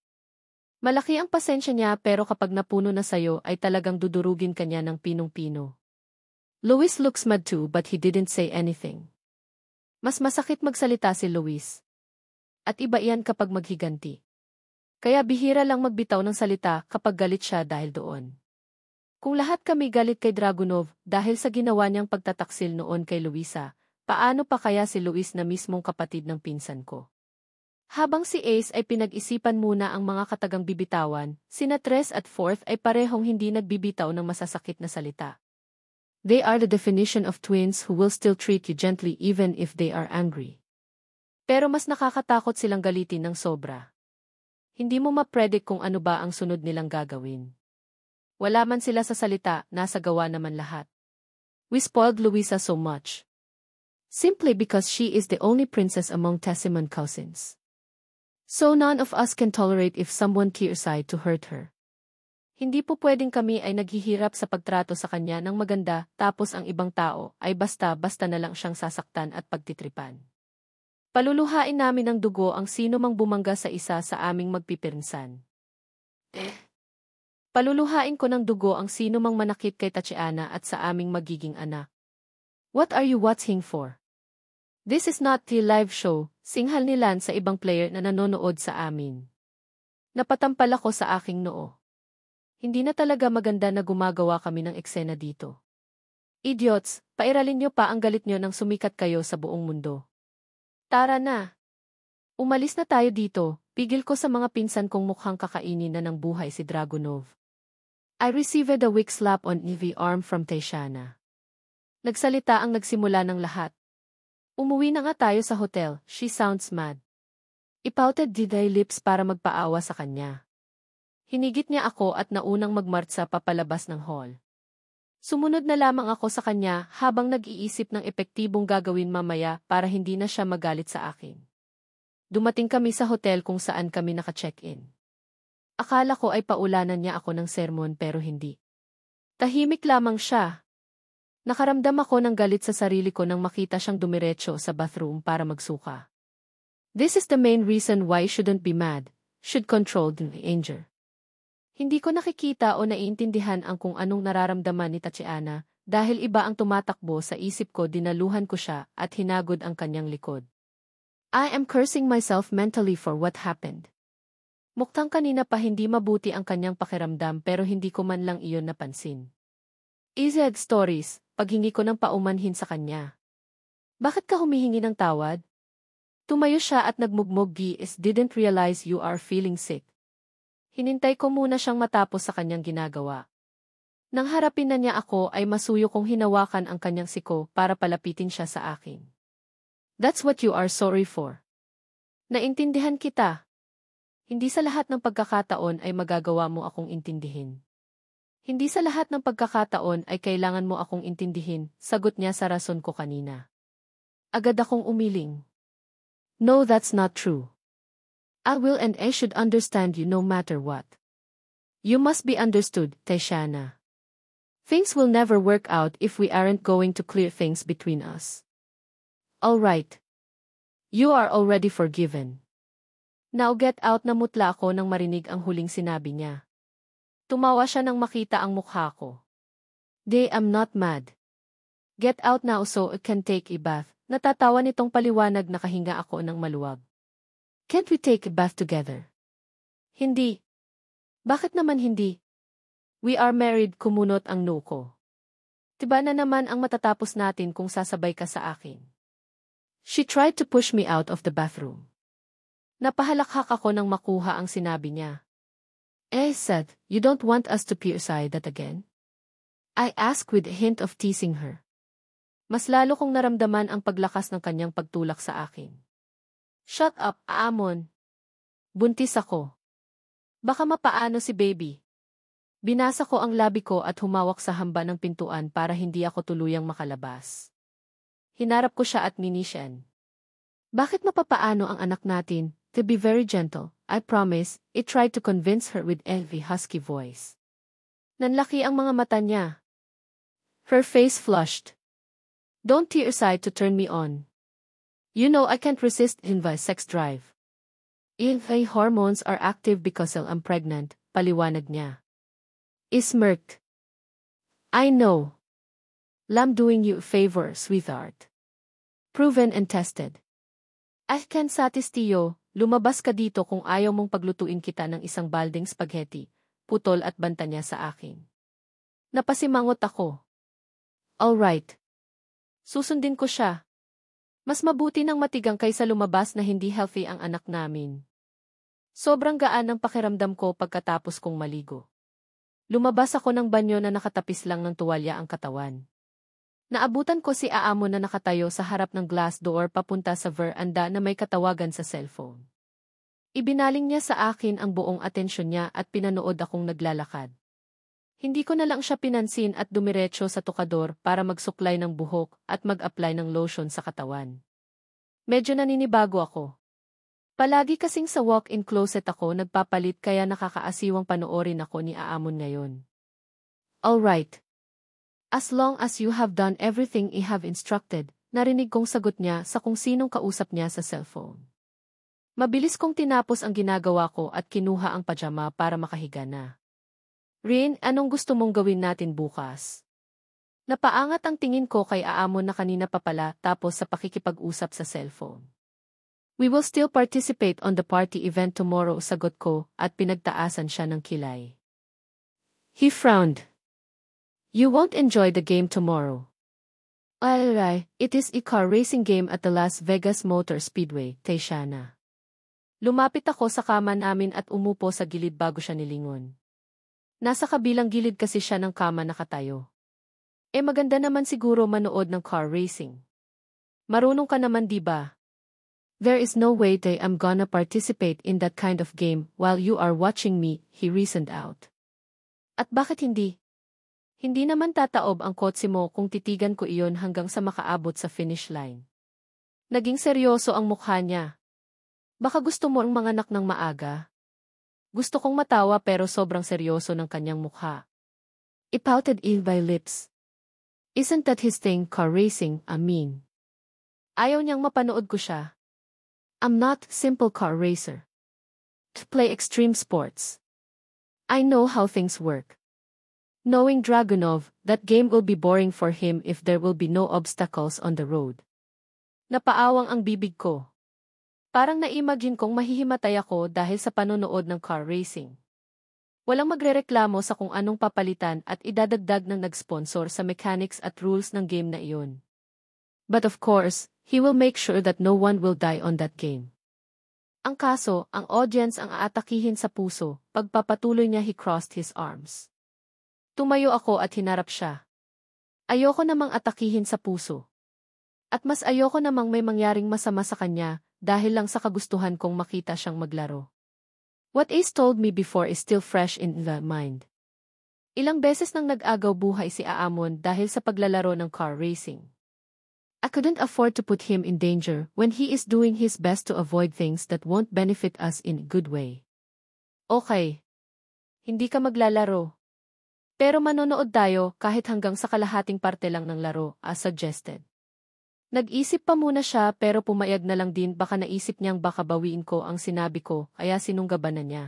Malaki ang pasensya niya pero kapag napuno na sayo ay talagang dudurugin ka niya ng pinong-pino. Luis looks mad too but he didn't say anything. Mas masakit magsalita si Luis. At iba iyan kapag maghiganti. Kaya bihira lang magbitaw ng salita kapag galit siya dahil doon. Kung lahat kami galit kay Dragunov dahil sa ginawa niyang pagtataksil noon kay Luisa, paano pa kaya si Luis na mismong kapatid ng pinsan ko? Habang si Ace ay pinag-isipan muna ang mga katagang bibitawan, sina Tres at Fourth ay parehong hindi nagbibitaw ng masasakit na salita. They are the definition of twins who will still treat you gently even if they are angry. Pero mas nakakatakot silang galitin ng sobra. Hindi mo ma-predict kung ano ba ang sunod nilang gagawin. Wala man sila sa salita, nasa gawa naman lahat. We spoiled Luisa so much. Simply because she is the only princess among Tessimon cousins. So none of us can tolerate if someone kiusay to hurt her. Hindi po pwedeng kami ay naghihirap sa pagtrato sa kanya ng maganda tapos ang ibang tao ay basta-basta na lang siyang sasaktan at pagtitripan. Paluluhain namin ng dugo ang sino mang bumangga sa isa sa aming magpipinsan. Paluluhain ko ng dugo ang sino mang manakit kay Tatiana at sa aming magiging anak. What are you watching for? This is not the live show, singhal ni Lan sa ibang player na nanonood sa amin. Napatampal ako sa aking noo. Hindi na talaga maganda na gumagawa kami ng eksena dito. Idiots, pairalin niyo pa ang galit niyo nang sumikat kayo sa buong mundo. Tara na. Umalis na tayo dito, pigil ko sa mga pinsan kong mukhang kakainin na ng buhay si Dragunov. I received a weak slap on the arm from Tatiana. Nagsalita ang nagsimula ng lahat. Umuwi na nga tayo sa hotel, she sounds mad. Ipouted diday lips para magpaawa sa kanya. Hinigit niya ako at naunang magmartsa papalabas ng hall. Sumunod na lamang ako sa kanya habang nag-iisip ng epektibong gagawin mamaya para hindi na siya magalit sa akin. Dumating kami sa hotel kung saan kami naka-check-in. Akala ko ay paulanan niya ako ng sermon pero hindi. Tahimik lamang siya. Nakaramdam ako ng galit sa sarili ko nang makita siyang dumiretso sa bathroom para magsuka. This is the main reason why I shouldn't be mad, should control the anger. Hindi ko nakikita o naiintindihan ang kung anong nararamdaman ni Tatiana dahil iba ang tumatakbo sa isip ko dinaluhan ko siya at hinagod ang kanyang likod. I am cursing myself mentally for what happened. Muktang kanina pa hindi mabuti ang kanyang pakiramdam pero hindi ko man lang iyon napansin. Ized stories, paghingi ko ng paumanhin sa kanya. Bakit ka humihingi ng tawad? Tumayo siya at nagmugmog didn't realize you are feeling sick. Hinintay ko muna siyang matapos sa kanyang ginagawa. Nang harapin na niya ako ay masuyo kong hinawakan ang kanyang siko para palapitin siya sa akin. That's what you are sorry for. Naintindihan kita. Hindi sa lahat ng pagkakataon ay magagawa mo akong intindihin. Hindi sa lahat ng pagkakataon ay kailangan mo akong intindihin, sagot niya sa rason ko kanina. Agad akong umiling. No, that's not true. I will and I should understand you no matter what. You must be understood, Tatiana. Things will never work out if we aren't going to clear things between us. All right. You are already forgiven. Now get out, na mutla ako nang marinig ang huling sinabi niya. Tumawa siya nang makita ang mukha ko. I'm not mad. Get out now so I can take a bath. Natatawa nitong paliwanag, nakahinga ako ng maluwag. Can't we take a bath together? Hindi. Bakit naman hindi? We are married, kumunot ang noo ko. Tiba na naman ang matatapos natin kung sasabay ka sa akin. She tried to push me out of the bathroom. Napahalakhak ako nang makuha ang sinabi niya. Said, you don't want us to PSI that again? I asked with a hint of teasing her. Mas lalo kong naramdaman ang paglakas ng kanyang pagtulak sa akin. Shut up, Amon. Buntis ako. Baka mapaano si baby. Binasa ko ang labi ko at humawak sa hamba ng pintuan para hindi ako tuluyang makalabas. Hinarap ko siya at minisyan. Bakit mapapaano ang anak natin? To be very gentle, I promise, it tried to convince her with heavy husky voice. Nanlaki ang mga mata niya. Her face flushed. Don't tear aside to turn me on. You know I can't resist Inva's sex drive. Inva hormones are active because I'm pregnant, paliwanag niya. Smirked. I know. I'm doing you a favor, sweetheart. Proven and tested. I can satisfiyo, lumabas ka dito kung ayaw mong paglutuin kita ng isang balding spaghetti, putol at banta niya sa akin. Napasimangot ako. Alright. Susundin ko siya. Mas mabuti ng matigang kaysa lumabas na hindi healthy ang anak namin. Sobrang gaan ang pakiramdam ko pagkatapos kong maligo. Lumabas ako ng banyo na nakatapis lang ng tuwalya ang katawan. Naabutan ko si Aamon na nakatayo sa harap ng glass door papunta sa veranda na may katawagan sa cellphone. Ibinaling niya sa akin ang buong atensyon niya at pinanood akong naglalakad. Hindi ko na lang siya pinansin at dumiretso sa tukador para magsuklay ng buhok at mag-apply ng lotion sa katawan. Medyo naninibago ako. Palagi kasing sa walk-in closet ako nagpapalit kaya nakakaasiwang panoorin ako ni Aamon ngayon. Alright. As long as you have done everything I have instructed, narinig kong sagot niya sa kung sinong kausap niya sa cellphone. Mabilis kong tinapos ang ginagawa ko at kinuha ang pajama para makahiga na. Rin, anong gusto mong gawin natin bukas? Napaangat ang tingin ko kay Aamon na kanina pa pala tapos sa pakikipag-usap sa cellphone. We will still participate on the party event tomorrow, sagot ko at pinagtaasan siya ng kilay. He frowned. You won't enjoy the game tomorrow. Alright, it is a car racing game at the Las Vegas Motor Speedway, Tayshana. Lumapit ako sa kama namin at umupo sa gilid bago siya nilingon. Nasa kabilang gilid kasi siya ng kama nakatayo. Maganda naman siguro manood ng car racing. Marunong ka naman diba? There is no way that I'm gonna participate in that kind of game while you are watching me, he reasoned out. At bakit hindi? Hindi naman tataob ang kotse mo kung titigan ko iyon hanggang sa makaabot sa finish line. Naging seryoso ang mukha niya. Baka gusto mo ang manganak ng maaga? Gusto kong matawa pero sobrang seryoso ng kanyang mukha. I pouted in my lips. Isn't that his thing, car racing, I mean? Ayaw niyang mapanood ko siya. I'm not simple car racer. To play extreme sports. I know how things work. Knowing Dragunov, that game will be boring for him if there will be no obstacles on the road. Napaawang ang bibig ko. Parang na-imagine kong mahihimatay ako dahil sa panonood ng car racing. Walang magrereklamo sa kung anong papalitan at idadagdag ng nag-sponsor sa mechanics at rules ng game na iyon. But of course, he will make sure that no one will die on that game. Ang kaso, ang audience ang aatakihin sa puso, pagpapatuloy niya he crossed his arms. Tumayo ako at hinarap siya. Ayoko namang atakihin sa puso. At mas ayoko namang may mangyaring masama sa kanya, dahil lang sa kagustuhan kong makita siyang maglaro. What Ace told me before is still fresh in the mind. Ilang beses nang nag-agaw buhay si Aamon dahil sa paglalaro ng car racing. I couldn't afford to put him in danger when he is doing his best to avoid things that won't benefit us in a good way. Okay. Hindi ka maglalaro. Pero manonood tayo kahit hanggang sa kalahating parte lang ng laro, as suggested. Nag-isip pa muna siya pero pumayag na lang din baka naisip niyang baka bawiin ko ang sinabi ko kaya sinunggaban na niya.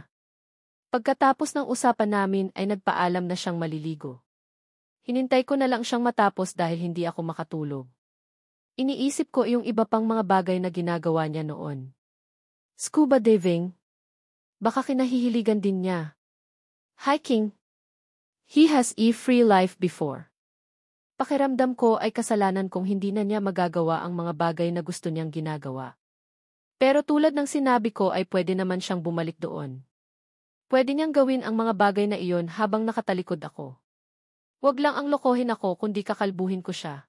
Pagkatapos ng usapan namin ay nagpaalam na siyang maliligo. Hinintay ko na lang siyang matapos dahil hindi ako makatulog. Iniisip ko yung iba pang mga bagay na ginagawa niya noon. Scuba diving. Baka kinahihiligan din niya. Hiking. He has a free life before. Pakiramdam ko ay kasalanan kung hindi na niya magagawa ang mga bagay na gusto niyang ginagawa. Pero tulad ng sinabi ko ay pwede naman siyang bumalik doon. Pwede niyang gawin ang mga bagay na iyon habang nakatalikod ako. Huwag lang ang lokohin ako kundi kakalbuhin ko siya.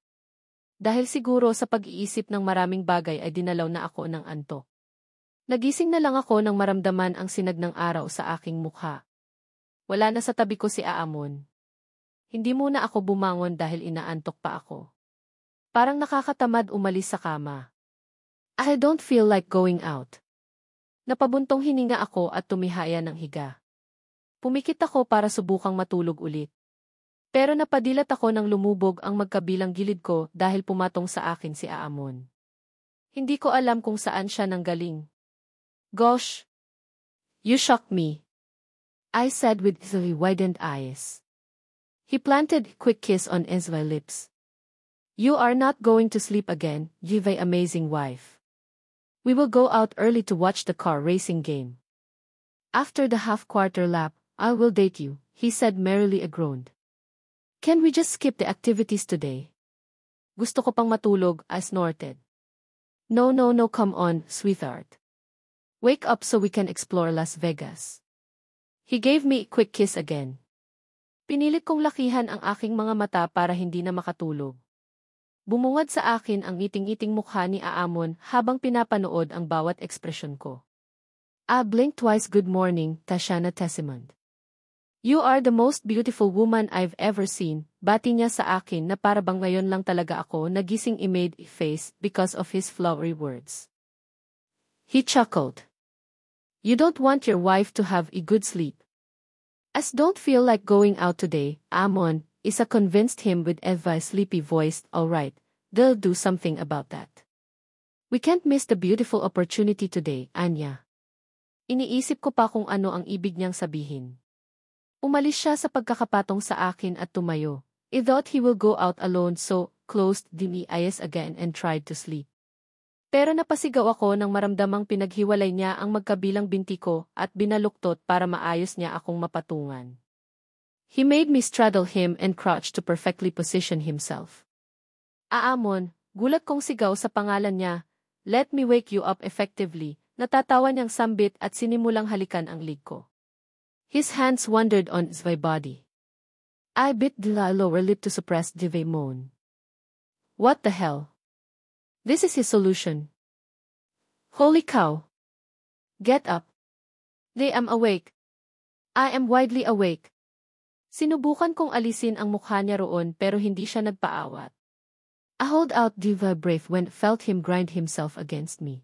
Dahil siguro sa pag-iisip ng maraming bagay ay dinalaw na ako ng antok. Nagising na lang ako nang maramdaman ang sinag ng araw sa aking mukha. Wala na sa tabi ko si Aamon. Hindi muna ako bumangon dahil inaantok pa ako. Parang nakakatamad umalis sa kama. I don't feel like going out. Napabuntong hininga ako at tumihaya ng higa. Pumikit ako para subukang matulog ulit. Pero napadilat ako nang lumubog ang magkabilang gilid ko dahil pumatong sa akin si Aamon. Hindi ko alam kung saan siya nanggaling. Gosh! You shocked me, I said with easily widened eyes. He planted a quick kiss on Ezva's lips. You are not going to sleep again, you've an amazing wife. We will go out early to watch the car racing game. After the half-quarter lap, I will date you, he said merrily groaned. Can we just skip the activities today? Gusto ko pang matulog, I snorted. No, come on, sweetheart. Wake up so we can explore Las Vegas. He gave me a quick kiss again. Pinilit kong lakihan ang aking mga mata para hindi na makatulog. Bumungad sa akin ang ngiting-ngiting mukha ni Aamon habang pinapanood ang bawat ekspresyon ko. I blinked twice. Good morning, Tashana Tessimond. You are the most beautiful woman I've ever seen, bati niya sa akin na para bang ngayon lang talaga ako nagising. I made a face because of his flowery words. He chuckled. You don't want your wife to have a good sleep. As don't feel like going out today, Aamon, Isa convinced him with Eva's sleepy voice. All right, they'll do something about that. We can't miss the beautiful opportunity today, Anya. Iniisip ko pa kung ano ang ibig niyang sabihin. Umalis siya sa pagkakapatong sa akin at tumayo. I thought he will go out alone, so closed the eyes again and tried to sleep. Pero napasigaw ako nang maramdamang pinaghiwalay niya ang magkabilang binti ko at binaluktot para maayos niya akong mapatungan. He made me straddle him and crouch to perfectly position himself. Aamon, gulat kong sigaw sa pangalan niya. Let me wake you up effectively. Natatawa niyang sambit at sinimulang halikan ang lig ko. His hands wandered on my body. I bit the lower lip to suppress the moan. What the hell? This is his solution. Holy cow. Get up. They am awake. I am widely awake. Sinubukan kong alisin ang mukha niya roon pero hindi siya nagpaawat. I hold out the breath when felt him grind himself against me.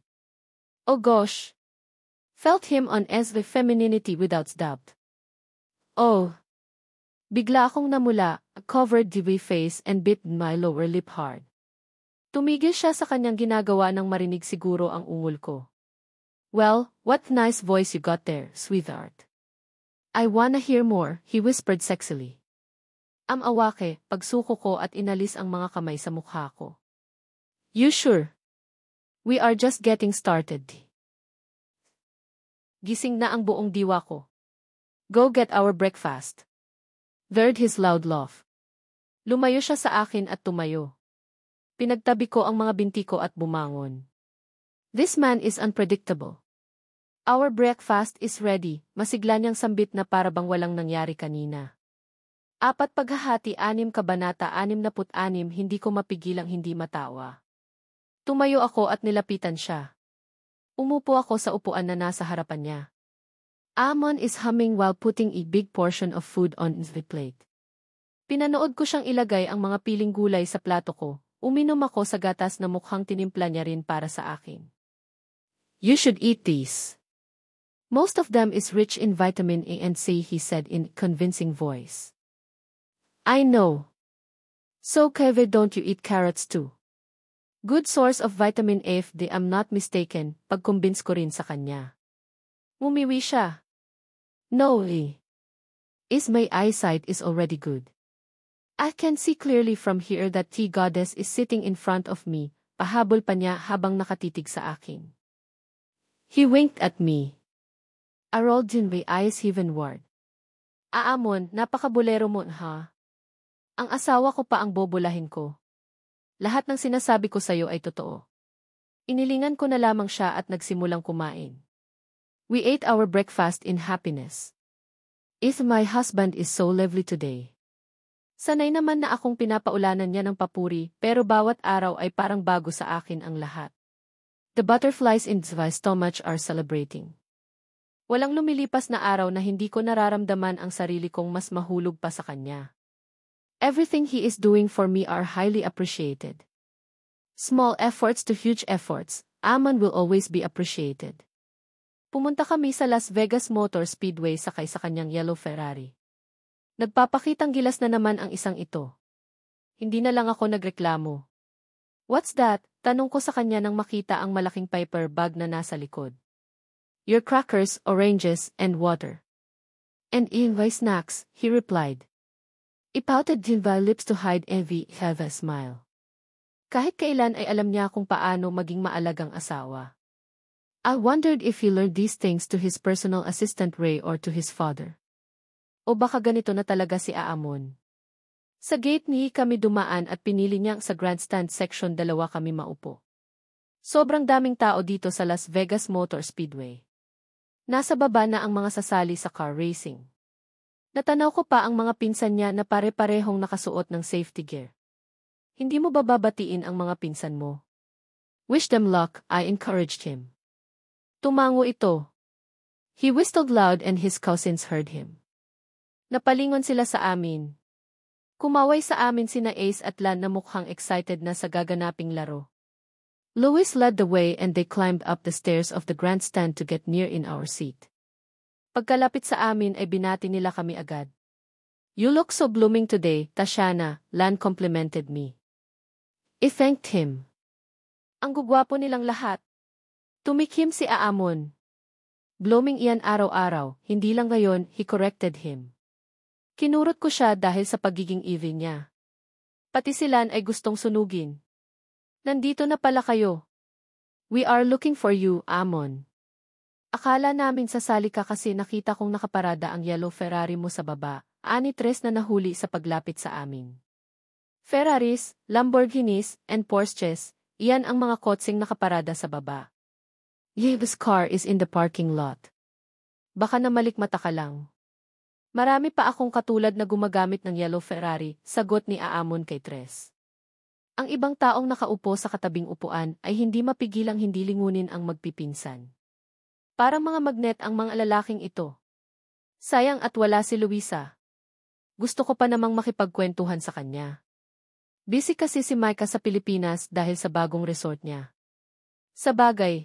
Oh gosh! Felt him on as the femininity without doubt. Oh! Bigla akong namula, covered the face and bit my lower lip hard. Tumigil siya sa kanyang ginagawa nang marinig siguro ang ungol ko. Well, what nice voice you got there, sweetheart. I wanna hear more, he whispered sexily. Awake, pagsuko ko at inalis ang mga kamay sa mukha ko. You sure? We are just getting started. Gising na ang buong diwa ko. Go get our breakfast. Heard his loud laugh. Lumayo siya sa akin at tumayo. Pinagtabi ko ang mga binti ko at bumangon. This man is unpredictable. Our breakfast is ready, masigla niyang sambit na para bang walang nangyari kanina. 4 paghahati 6 kabanata 66 hindi ko mapigilang hindi matawa. Tumayo ako at nilapitan siya. Umupo ako sa upuan na nasa harapan niya. Aamon is humming while putting a big portion of food on the plate. Pinanood ko siyang ilagay ang mga piling gulay sa plato ko. Uminom ako sa gatas na mukhang tinimpla niya rin para sa akin. You should eat these. Most of them is rich in vitamin A and C, he said in a convincing voice. I know. So Kevin, don't you eat carrots too? Good source of vitamin A if I'm not mistaken, pagkumbins ko rin sa kanya. Umiwi siya. No, is my eyesight is already good. I can see clearly from here that the goddess is sitting in front of me, pahabol pa niya habang nakatitig sa akin. He winked at me. I rolled in my eyes heavenward. Aamon, napakabulero mo, ha? Ang asawa ko pa ang bobolahin ko. Lahat ng sinasabi ko sa'yo ay totoo. Inilingan ko na lamang siya at nagsimulang kumain. We ate our breakfast in happiness. If my husband is so lovely today. Sanay naman na akong pinapaulanan niya ng papuri pero bawat araw ay parang bago sa akin ang lahat. The butterflies in my stomach are celebrating. Walang lumilipas na araw na hindi ko nararamdaman ang sarili kong mas mahulog pa sa kanya. Everything he is doing for me are highly appreciated. Small efforts to huge efforts, Aamon will always be appreciated. Pumunta kami sa Las Vegas Motor Speedway sakay sa kanyang yellow Ferrari. Nagpapakitang gilas na naman ang isang ito. Hindi na lang ako nagreklamo. What's that? Tanong ko sa kanya nang makita ang malaking paper bag na nasa likod. Your crackers, oranges, and water. And my snacks, he replied. I pouted my lips to hide envy, have a smile. Kahit kailan ay alam niya kung paano maging maalagang asawa. I wondered if he learned these things to his personal assistant Ray or to his father. O baka ganito na talaga si Aamon. Sa gate ni kami dumaan at pinili niyang sa grandstand section 2 kami maupo. Sobrang daming tao dito sa Las Vegas Motor Speedway. Nasa baba na ang mga sasali sa car racing. Natanaw ko pa ang mga pinsan niya na pare-parehong nakasuot ng safety gear. Hindi mo ba babatiin ang mga pinsan mo? Wish them luck, I encouraged him. Tumango ito. He whistled loud and his cousins heard him. Napalingon sila sa amin. Kumaway sa amin sina Ace at Lan na mukhang excited na sa gaganaping laro. Louis led the way and they climbed up the stairs of the grandstand to get near in our seat. Pagkalapit sa amin ay binati nila kami agad. You look so blooming today, Tashana, Lan complimented me. I thanked him. Ang gugwapo nilang lahat. Tumikhim si Aamon. Blooming iyan araw-araw, hindi lang ngayon, he corrected him. Kinurot ko siya dahil sa pagiging evil niya. Pati si Lan ay gustong sunugin. Nandito na pala kayo. We are looking for you, Amon. Akala namin sasali ka kasi nakita kong nakaparada ang yellow Ferrari mo sa baba, ani tres na nahuli sa paglapit sa amin. Ferraris, Lamborghinis, and Porsches, iyan ang mga kotseng nakaparada sa baba. Yev's car is in the parking lot. Baka namalikmata ka lang. Marami pa akong katulad na gumagamit ng yellow Ferrari, sagot ni Aamon kay Tres. Ang ibang taong nakaupo sa katabing upuan ay hindi mapigilang hindi lingunin ang magpipinsan. Parang mga magnet ang mga lalaking ito. Sayang at wala si Luisa. Gusto ko pa namang makipagkwentuhan sa kanya. Busy kasi si Micah sa Pilipinas dahil sa bagong resort niya. Sa bagay,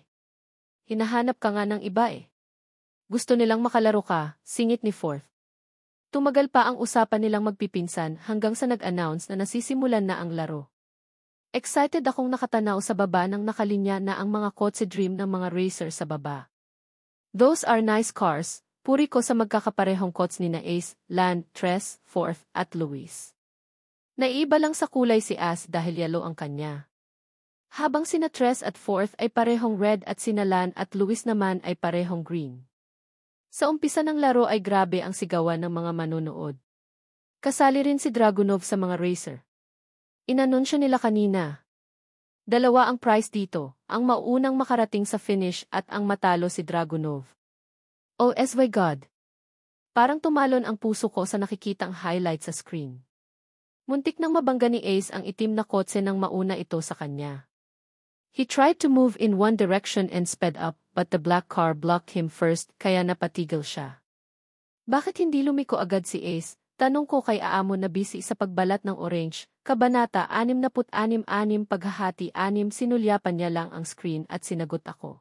hinahanap ka nga ng iba eh. Gusto nilang makalaro ka, singit ni Fourth. Tumagal pa ang usapan nilang magpipinsan hanggang sa nag-announce na nasisimulan na ang laro. Excited akong nakatanaw sa baba nang nakalinya na ang mga kotse dream ng mga racer sa baba. Those are nice cars, puri ko sa magkakaparehong kots ni na Ace, Lan, Tres, Fourth, at Luis. Naiiba lang sa kulay si As dahil yellow ang kanya. Habang sina Tres at Fourth ay parehong red at sina Lan at Luis naman ay parehong green. Sa umpisa ng laro ay grabe ang sigawan ng mga manonood. Kasali rin si Dragunov sa mga racer. Inanunsyo nila kanina. 2 ang prize dito, ang mauunang makarating sa finish at ang matalo si Dragunov. Oh my God! Parang tumalon ang puso ko sa nakikitang highlight sa screen. Muntik nang mabangga ni Ace ang itim na kotse nang mauna ito sa kanya. He tried to move in one direction and sped up, but the black car blocked him first kaya napatigil siya. Bakit hindi lumiko agad si Ace? Tanong ko kay Aamon na busy sa pagbalat ng orange. Kabanata 66 paghahati 6 sinulyapan niya lang ang screen at sinagot ako.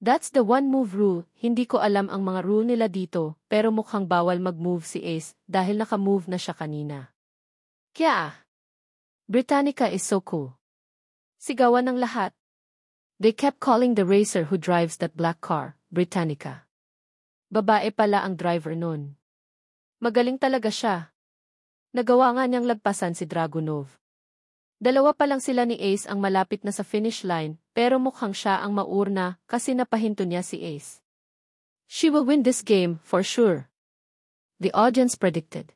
That's the one move rule, hindi ko alam ang mga rule nila dito, pero mukhang bawal mag-move si Ace dahil naka-move na siya kanina. Kaya, Britannica is so cool. Sigawan ng lahat. They kept calling the racer who drives that black car, Britannica. Babae pala ang driver nun. Magaling talaga siya. Nagawa nga niyang lagpasan si Dragunov. 2 pa lang sila ni Ace ang malapit na sa finish line, pero mukhang siya ang maurna kasi napahinto niya si Ace. She will win this game, for sure. The audience predicted.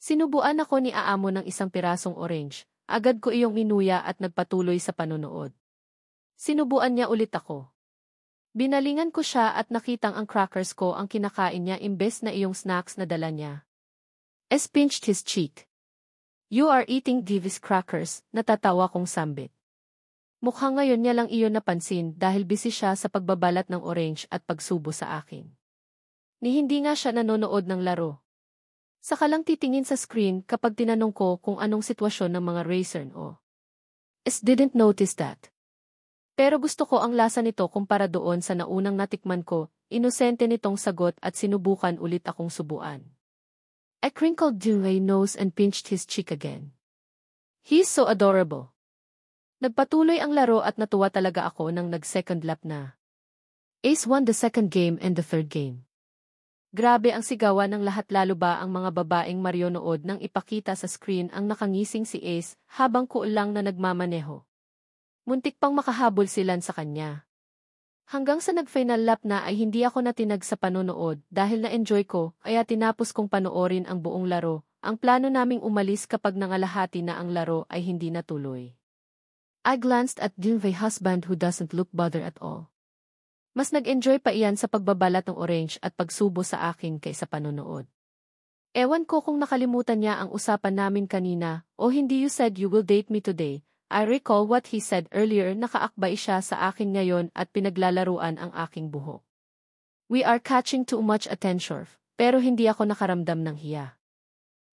Sinubuan ako ni Aamon ng isang pirasong orange. Agad ko iyong inuya at nagpatuloy sa panonood. Sinubuan niya ulit ako. Binalingan ko siya at nakitang ang crackers ko ang kinakain niya imbes na iyong snacks na dala niya. Es pinched his cheek. You are eating Divis crackers, natatawa kong sambit. Mukhang ngayon niya lang iyon napansin dahil busy siya sa pagbabalat ng orange at pagsubo sa akin. Ni hindi nga siya nanonood ng laro. Saka lang titingin sa screen kapag tinanong ko kung anong sitwasyon ng mga racer o. Es didn't notice that. Pero gusto ko ang lasa nito kumpara doon sa naunang natikman ko, inosente nitong sagot at sinubukan ulit akong subuan. I crinkled my nose and pinched his cheek again. He's so adorable. Nagpatuloy ang laro at natuwa talaga ako nang nag-second lap na. Ace won the second game and the third game. Grabe ang sigawan ng lahat, lalo ba ang mga babaeng marionood nang ipakita sa screen ang nakangising si Ace habang cool lang na nagmamaneho. Muntik pang makahabol silan sa kanya. Hanggang sa nag-final lap na ay hindi ako natinag sa panonood dahil na-enjoy ko kaya tinapos kong panoorin ang buong laro. Ang plano naming umalis kapag nangalahati na ang laro ay hindi natuloy. I glanced at Dinvey's husband who doesn't look bothered at all. Mas nag-enjoy pa iyan sa pagbabalat ng orange at pagsubo sa akin kaysa panonood. Ewan ko kung nakalimutan niya ang usapan namin kanina o hindi. You said you will date me today. I recall what he said earlier. Nakaakbay siya sa akin ngayon at pinaglalaruan ang aking buhok. We are catching too much attention, pero hindi ako nakaramdam ng hiya.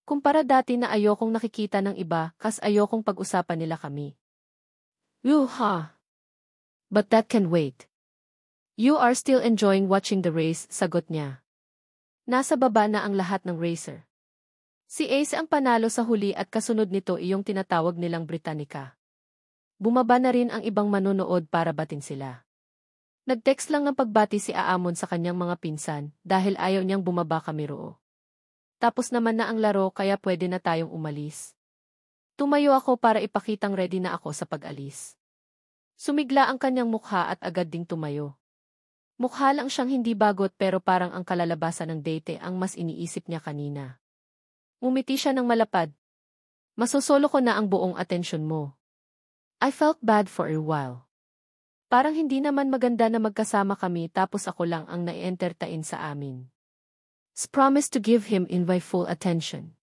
Kumpara dati na ayokong nakikita ng iba kas ayokong pag-usapan nila kami. Yuha! But that can wait. You are still enjoying watching the race, sagot niya. Nasa baba na ang lahat ng racer. Si Ace ang panalo sa huli at kasunod nito iyong tinatawag nilang Britannica. Bumaba na rin ang ibang manonood para batin sila. Nag-text lang ng pagbati si Aamon sa kanyang mga pinsan dahil ayaw niyang bumaba kami roo. Tapos naman na ang laro kaya pwede na tayong umalis. Tumayo ako para ipakitang ready na ako sa pag-alis. Sumigla ang kanyang mukha at agad ding tumayo. Mukha lang siyang hindi bagot pero parang ang kalalabasan ng date ang mas iniisip niya kanina. Umiti siya ng malapad. Masosolo ko na ang buong atensyon mo. I felt bad for a while. Parang hindi naman maganda na magkasama kami tapos ako lang ang nai-entertain sa amin. Promised to give him in my full attention.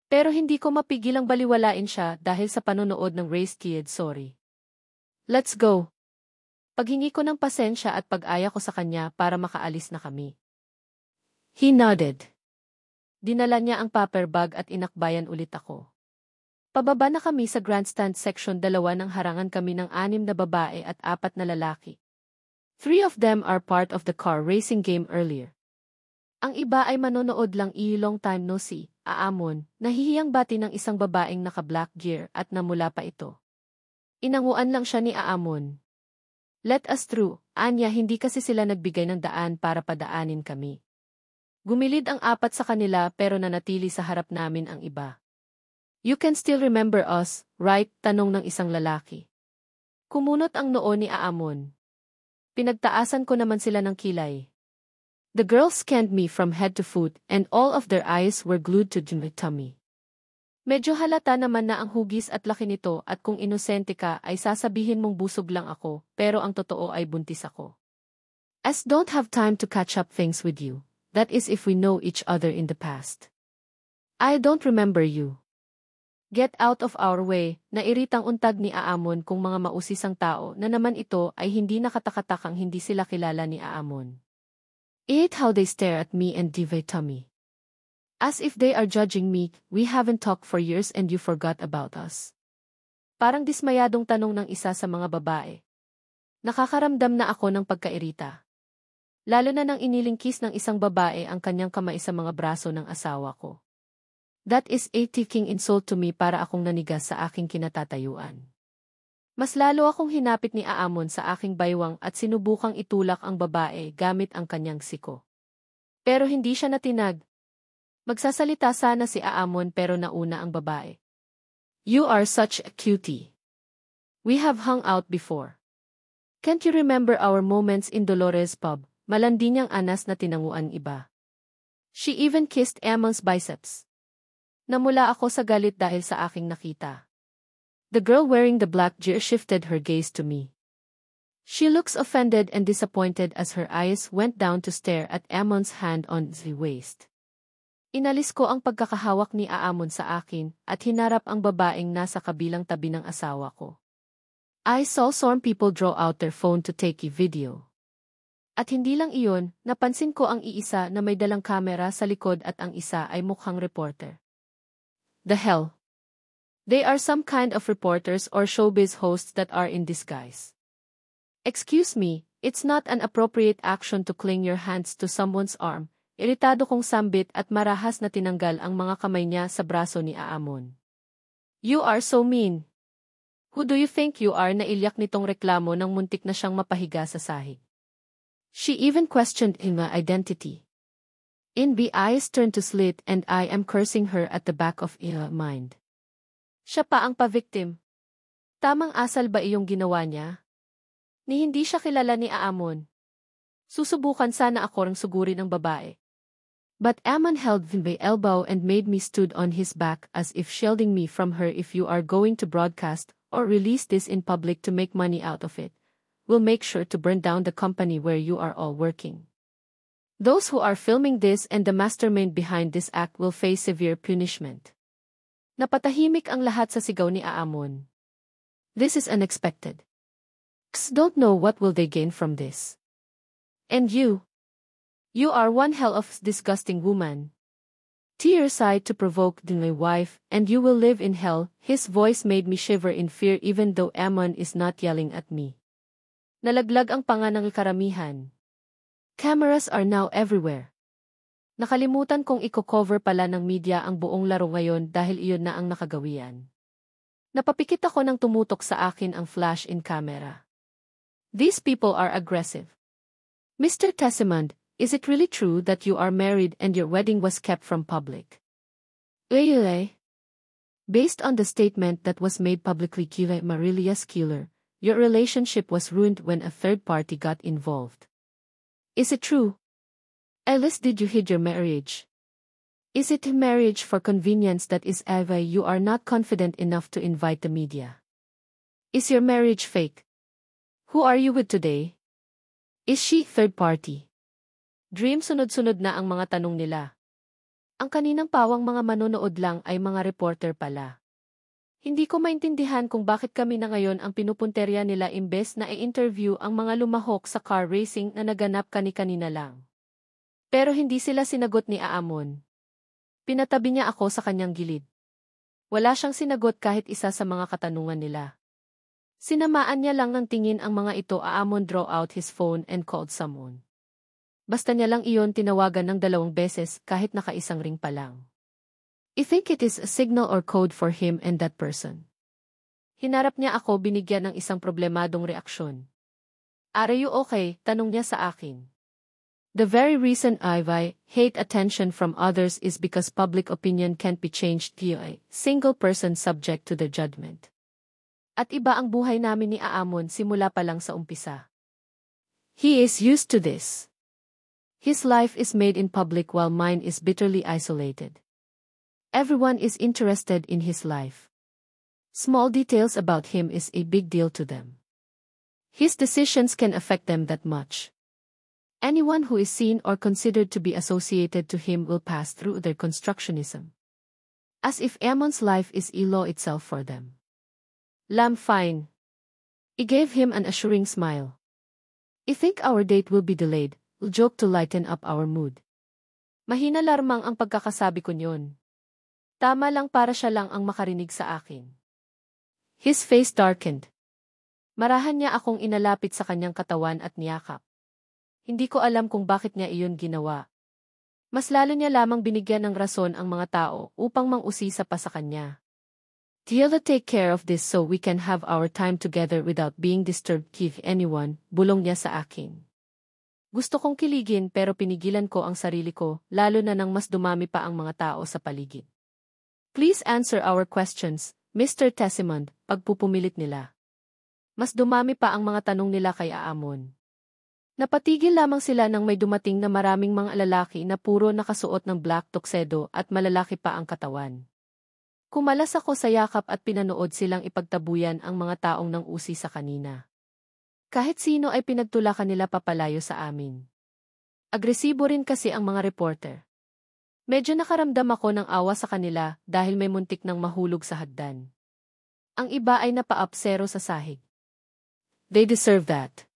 Pero hindi ko mapigilang baliwalain siya dahil sa panonood ng Race Kid. Sorry. Let's go. Paghingi ko ng pasensya at pag-aya ko sa kanya para makaalis na kami. He nodded. Dinala niya ang paper bag at inakbayan ulit ako. Pababa na kami sa grandstand section. 2 ng harangan kami ng 6 na babae at 4 na lalaki. 3 of them are part of the car racing game earlier. Ang iba ay manonood lang. Long time no see, Aamon, nahihiyang bati ng isang babaeng naka-black gear at namula pa ito. Inanguan lang siya ni Aamon. Let us through, Anya, hindi kasi sila nagbigay ng daan para padaanin kami. Gumilid ang 4 sa kanila pero nanatili sa harap namin ang iba. You can still remember us, right? Tanong ng isang lalaki. Kumunot ang noo ni Aamon. Pinagtaasan ko naman sila ng kilay. The girls scanned me from head to foot and all of their eyes were glued to my tummy. Medyo halata naman na ang hugis at laki nito at kung inosente ka ay sasabihin mong busog lang ako pero ang totoo ay buntis ako. As don't have time to catch up things with you, that is if we know each other in the past. I don't remember you. Get out of our way, nairitang untag ni Aamon kung mga mausisang tao na naman ito ay hindi nakatakatakang hindi sila kilala ni Aamon. It how they stare at me and divide tummy. As if they are judging me. We haven't talked for years and you forgot about us. Parang dismayadong tanong ng isa sa mga babae. Nakakaramdam na ako ng pagkairita. Lalo na nang inilingkis ng isang babae ang kanyang kamay sa mga braso ng asawa ko. That is a ticking insult to me para akong nanigas sa aking kinatatayuan. Mas lalo akong hinapit ni Aamon sa aking baywang at sinubukang itulak ang babae gamit ang kanyang siko. Pero hindi siya natinag. Magsasalita sana si Aamon pero nauna ang babae. You are such a cutie. We have hung out before. Can't you remember our moments in Dolores Pub? Malandi niyang anas na tinanguan iba. She even kissed Aamon's biceps. Namula ako sa galit dahil sa aking nakita. The girl wearing the black gear shifted her gaze to me. She looks offended and disappointed as her eyes went down to stare at Aamon's hand on the waist. Inalis ko ang pagkakahawak ni Aamon sa akin at hinarap ang babaeng nasa kabilang tabi ng asawa ko. I saw some people draw out their phone to take a video. At hindi lang iyon, napansin ko ang iisa na may dalang kamera sa likod at ang isa ay mukhang reporter. The hell? They are some kind of reporters or showbiz hosts that are in disguise. Excuse me, it's not an appropriate action to cling your hands to someone's arm. Iritado kong sambit at marahas na tinanggal ang mga kamay niya sa braso ni Aamon. You are so mean. Who do you think you are? Nailyak nitong reklamo nang muntik na siyang mapahiga sa sahig. She even questioned in my identity. In the eyes turned to slit and I am cursing her at the back of her mind. Siya pa ang pa-victim. Tamang asal ba iyong ginawa niya? Ni hindi siya kilala ni Aamon. Susubukan sana ako ring sugurin ang babae. But Aamon held my elbow and made me stood on his back as if shielding me from her. If you are going to broadcast or release this in public to make money out of it, we'll make sure to burn down the company where you are all working. Those who are filming this and the mastermind behind this act will face severe punishment. Napatahimik ang lahat sa sigaw ni Aamon. This is unexpected. Don't know what will they gain from this. And you are one hell of disgusting woman. Tears sighed to provoke my wife, and you will live in hell. His voice made me shiver in fear even though Aamon is not yelling at me. Nalaglag ang panga ng karamihan. Cameras are now everywhere. Nakalimutan kong i-cover pala ng media ang buong laro ngayon dahil iyon na ang nakagawian. Napapikit ako nang tumutok sa akin ang flash-in camera. These people are aggressive. Mr. Tessimond, is it really true that you are married and your wedding was kept from public? Based on the statement that was made publicly by Marilia Skiller, your relationship was ruined when a third party got involved. Is it true? Alice, did you hide your marriage? Is it a marriage for convenience that is why you are not confident enough to invite the media? Is your marriage fake? Who are you with today? Is she third party? Dream, sunod-sunod na ang mga tanong nila. Ang kaninang pawang mga manonood lang ay mga reporter pala. Hindi ko maintindihan kung bakit kami na ngayon ang pinupunterya nila imbes na i-interview ang mga lumahok sa car racing na naganap kani-kanina lang. Pero hindi sila sinagot ni Aamon. Pinatabi niya ako sa kanyang gilid. Wala siyang sinagot kahit isa sa mga katanungan nila. Sinamaan niya lang ng tingin ang mga ito. Aamon draw out his phone and called someone. Basta niya lang iyon tinawagan ng 2 beses kahit nakaisang ring pa lang. I think it is a signal or code for him and that person. Hinarap niya ako, binigyan ng isang problemadong reaksyon. Are you okay? Tanong niya sa akin. The very reason I hate attention from others is because public opinion can't be changed to a single person subject to their judgment. At iba ang buhay namin ni Aamon simula pa lang sa umpisa. He is used to this. His life is made in public while mine is bitterly isolated. Everyone is interested in his life. Small details about him is a big deal to them. His decisions can affect them that much. Anyone who is seen or considered to be associated to him will pass through their constructionism. As if Aamon's life is a law itself for them. Fine. I gave him an assuring smile. I think our date will be delayed, we'll joke to lighten up our mood. Mahina lamang ang pagkakasabi ko niyon. Tama lang para siya lang ang makarinig sa akin. His face darkened. Marahan niya akong inalapit sa kanyang katawan at niyakap. Hindi ko alam kung bakit niya iyon ginawa. Mas lalo niya lamang binigyan ng rason ang mga tao upang mang-usisa pa sa kanya. Tila, take care of this so we can have our time together without being disturbed with anyone, bulong niya sa akin. Gusto kong kiligin pero pinigilan ko ang sarili ko, lalo na nang mas dumami pa ang mga tao sa paligid. Please answer our questions, Mr. Tessimond, pagpupumilit nila. Mas dumami pa ang mga tanong nila kay Aamon. Napatigil lamang sila nang may dumating na maraming mga lalaki na puro nakasuot ng black tuxedo at malalaki pa ang katawan. Kumalas ako sa yakap at pinanood silang ipagtabuyan ang mga taong nang usi sa kanina. Kahit sino ay pinagtulakan nila papalayo sa amin. Agresibo rin kasi ang mga reporter. Medyo nakaramdam ako ng awa sa kanila dahil may muntik nang mahulog sa hagdan. Ang iba ay napaapsero sa sahig. They deserve that.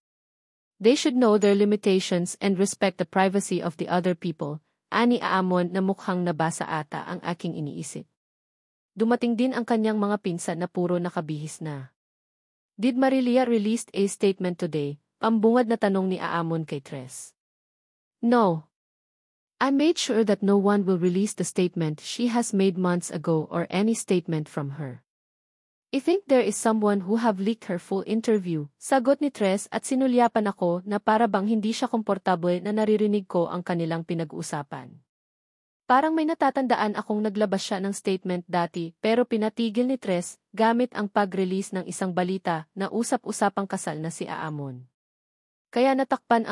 They should know their limitations and respect the privacy of the other people, ani Aamon na mukhang nabasa ata ang aking iniisip. Dumating din ang kanyang mga pinsan na puro nakabihis na. Did Marilia released a statement today? Pambungad na tanong ni Aamon kay Tres. No. I made sure that no one will release the statement she has made months ago or any statement from her. I think there is someone who have leaked her full interview. Sagot ni Tres at sinulyapan ako na para bang hindi siya komportable na naririnig ko ang kanilang pinag-uusapan. Parang may natatandaan akong naglabas siya ng statement dati pero pinatigil ni Tres gamit ang pag-release ng isang balita na usap-usapang kasal na si Aamon. Kaya natakpan ang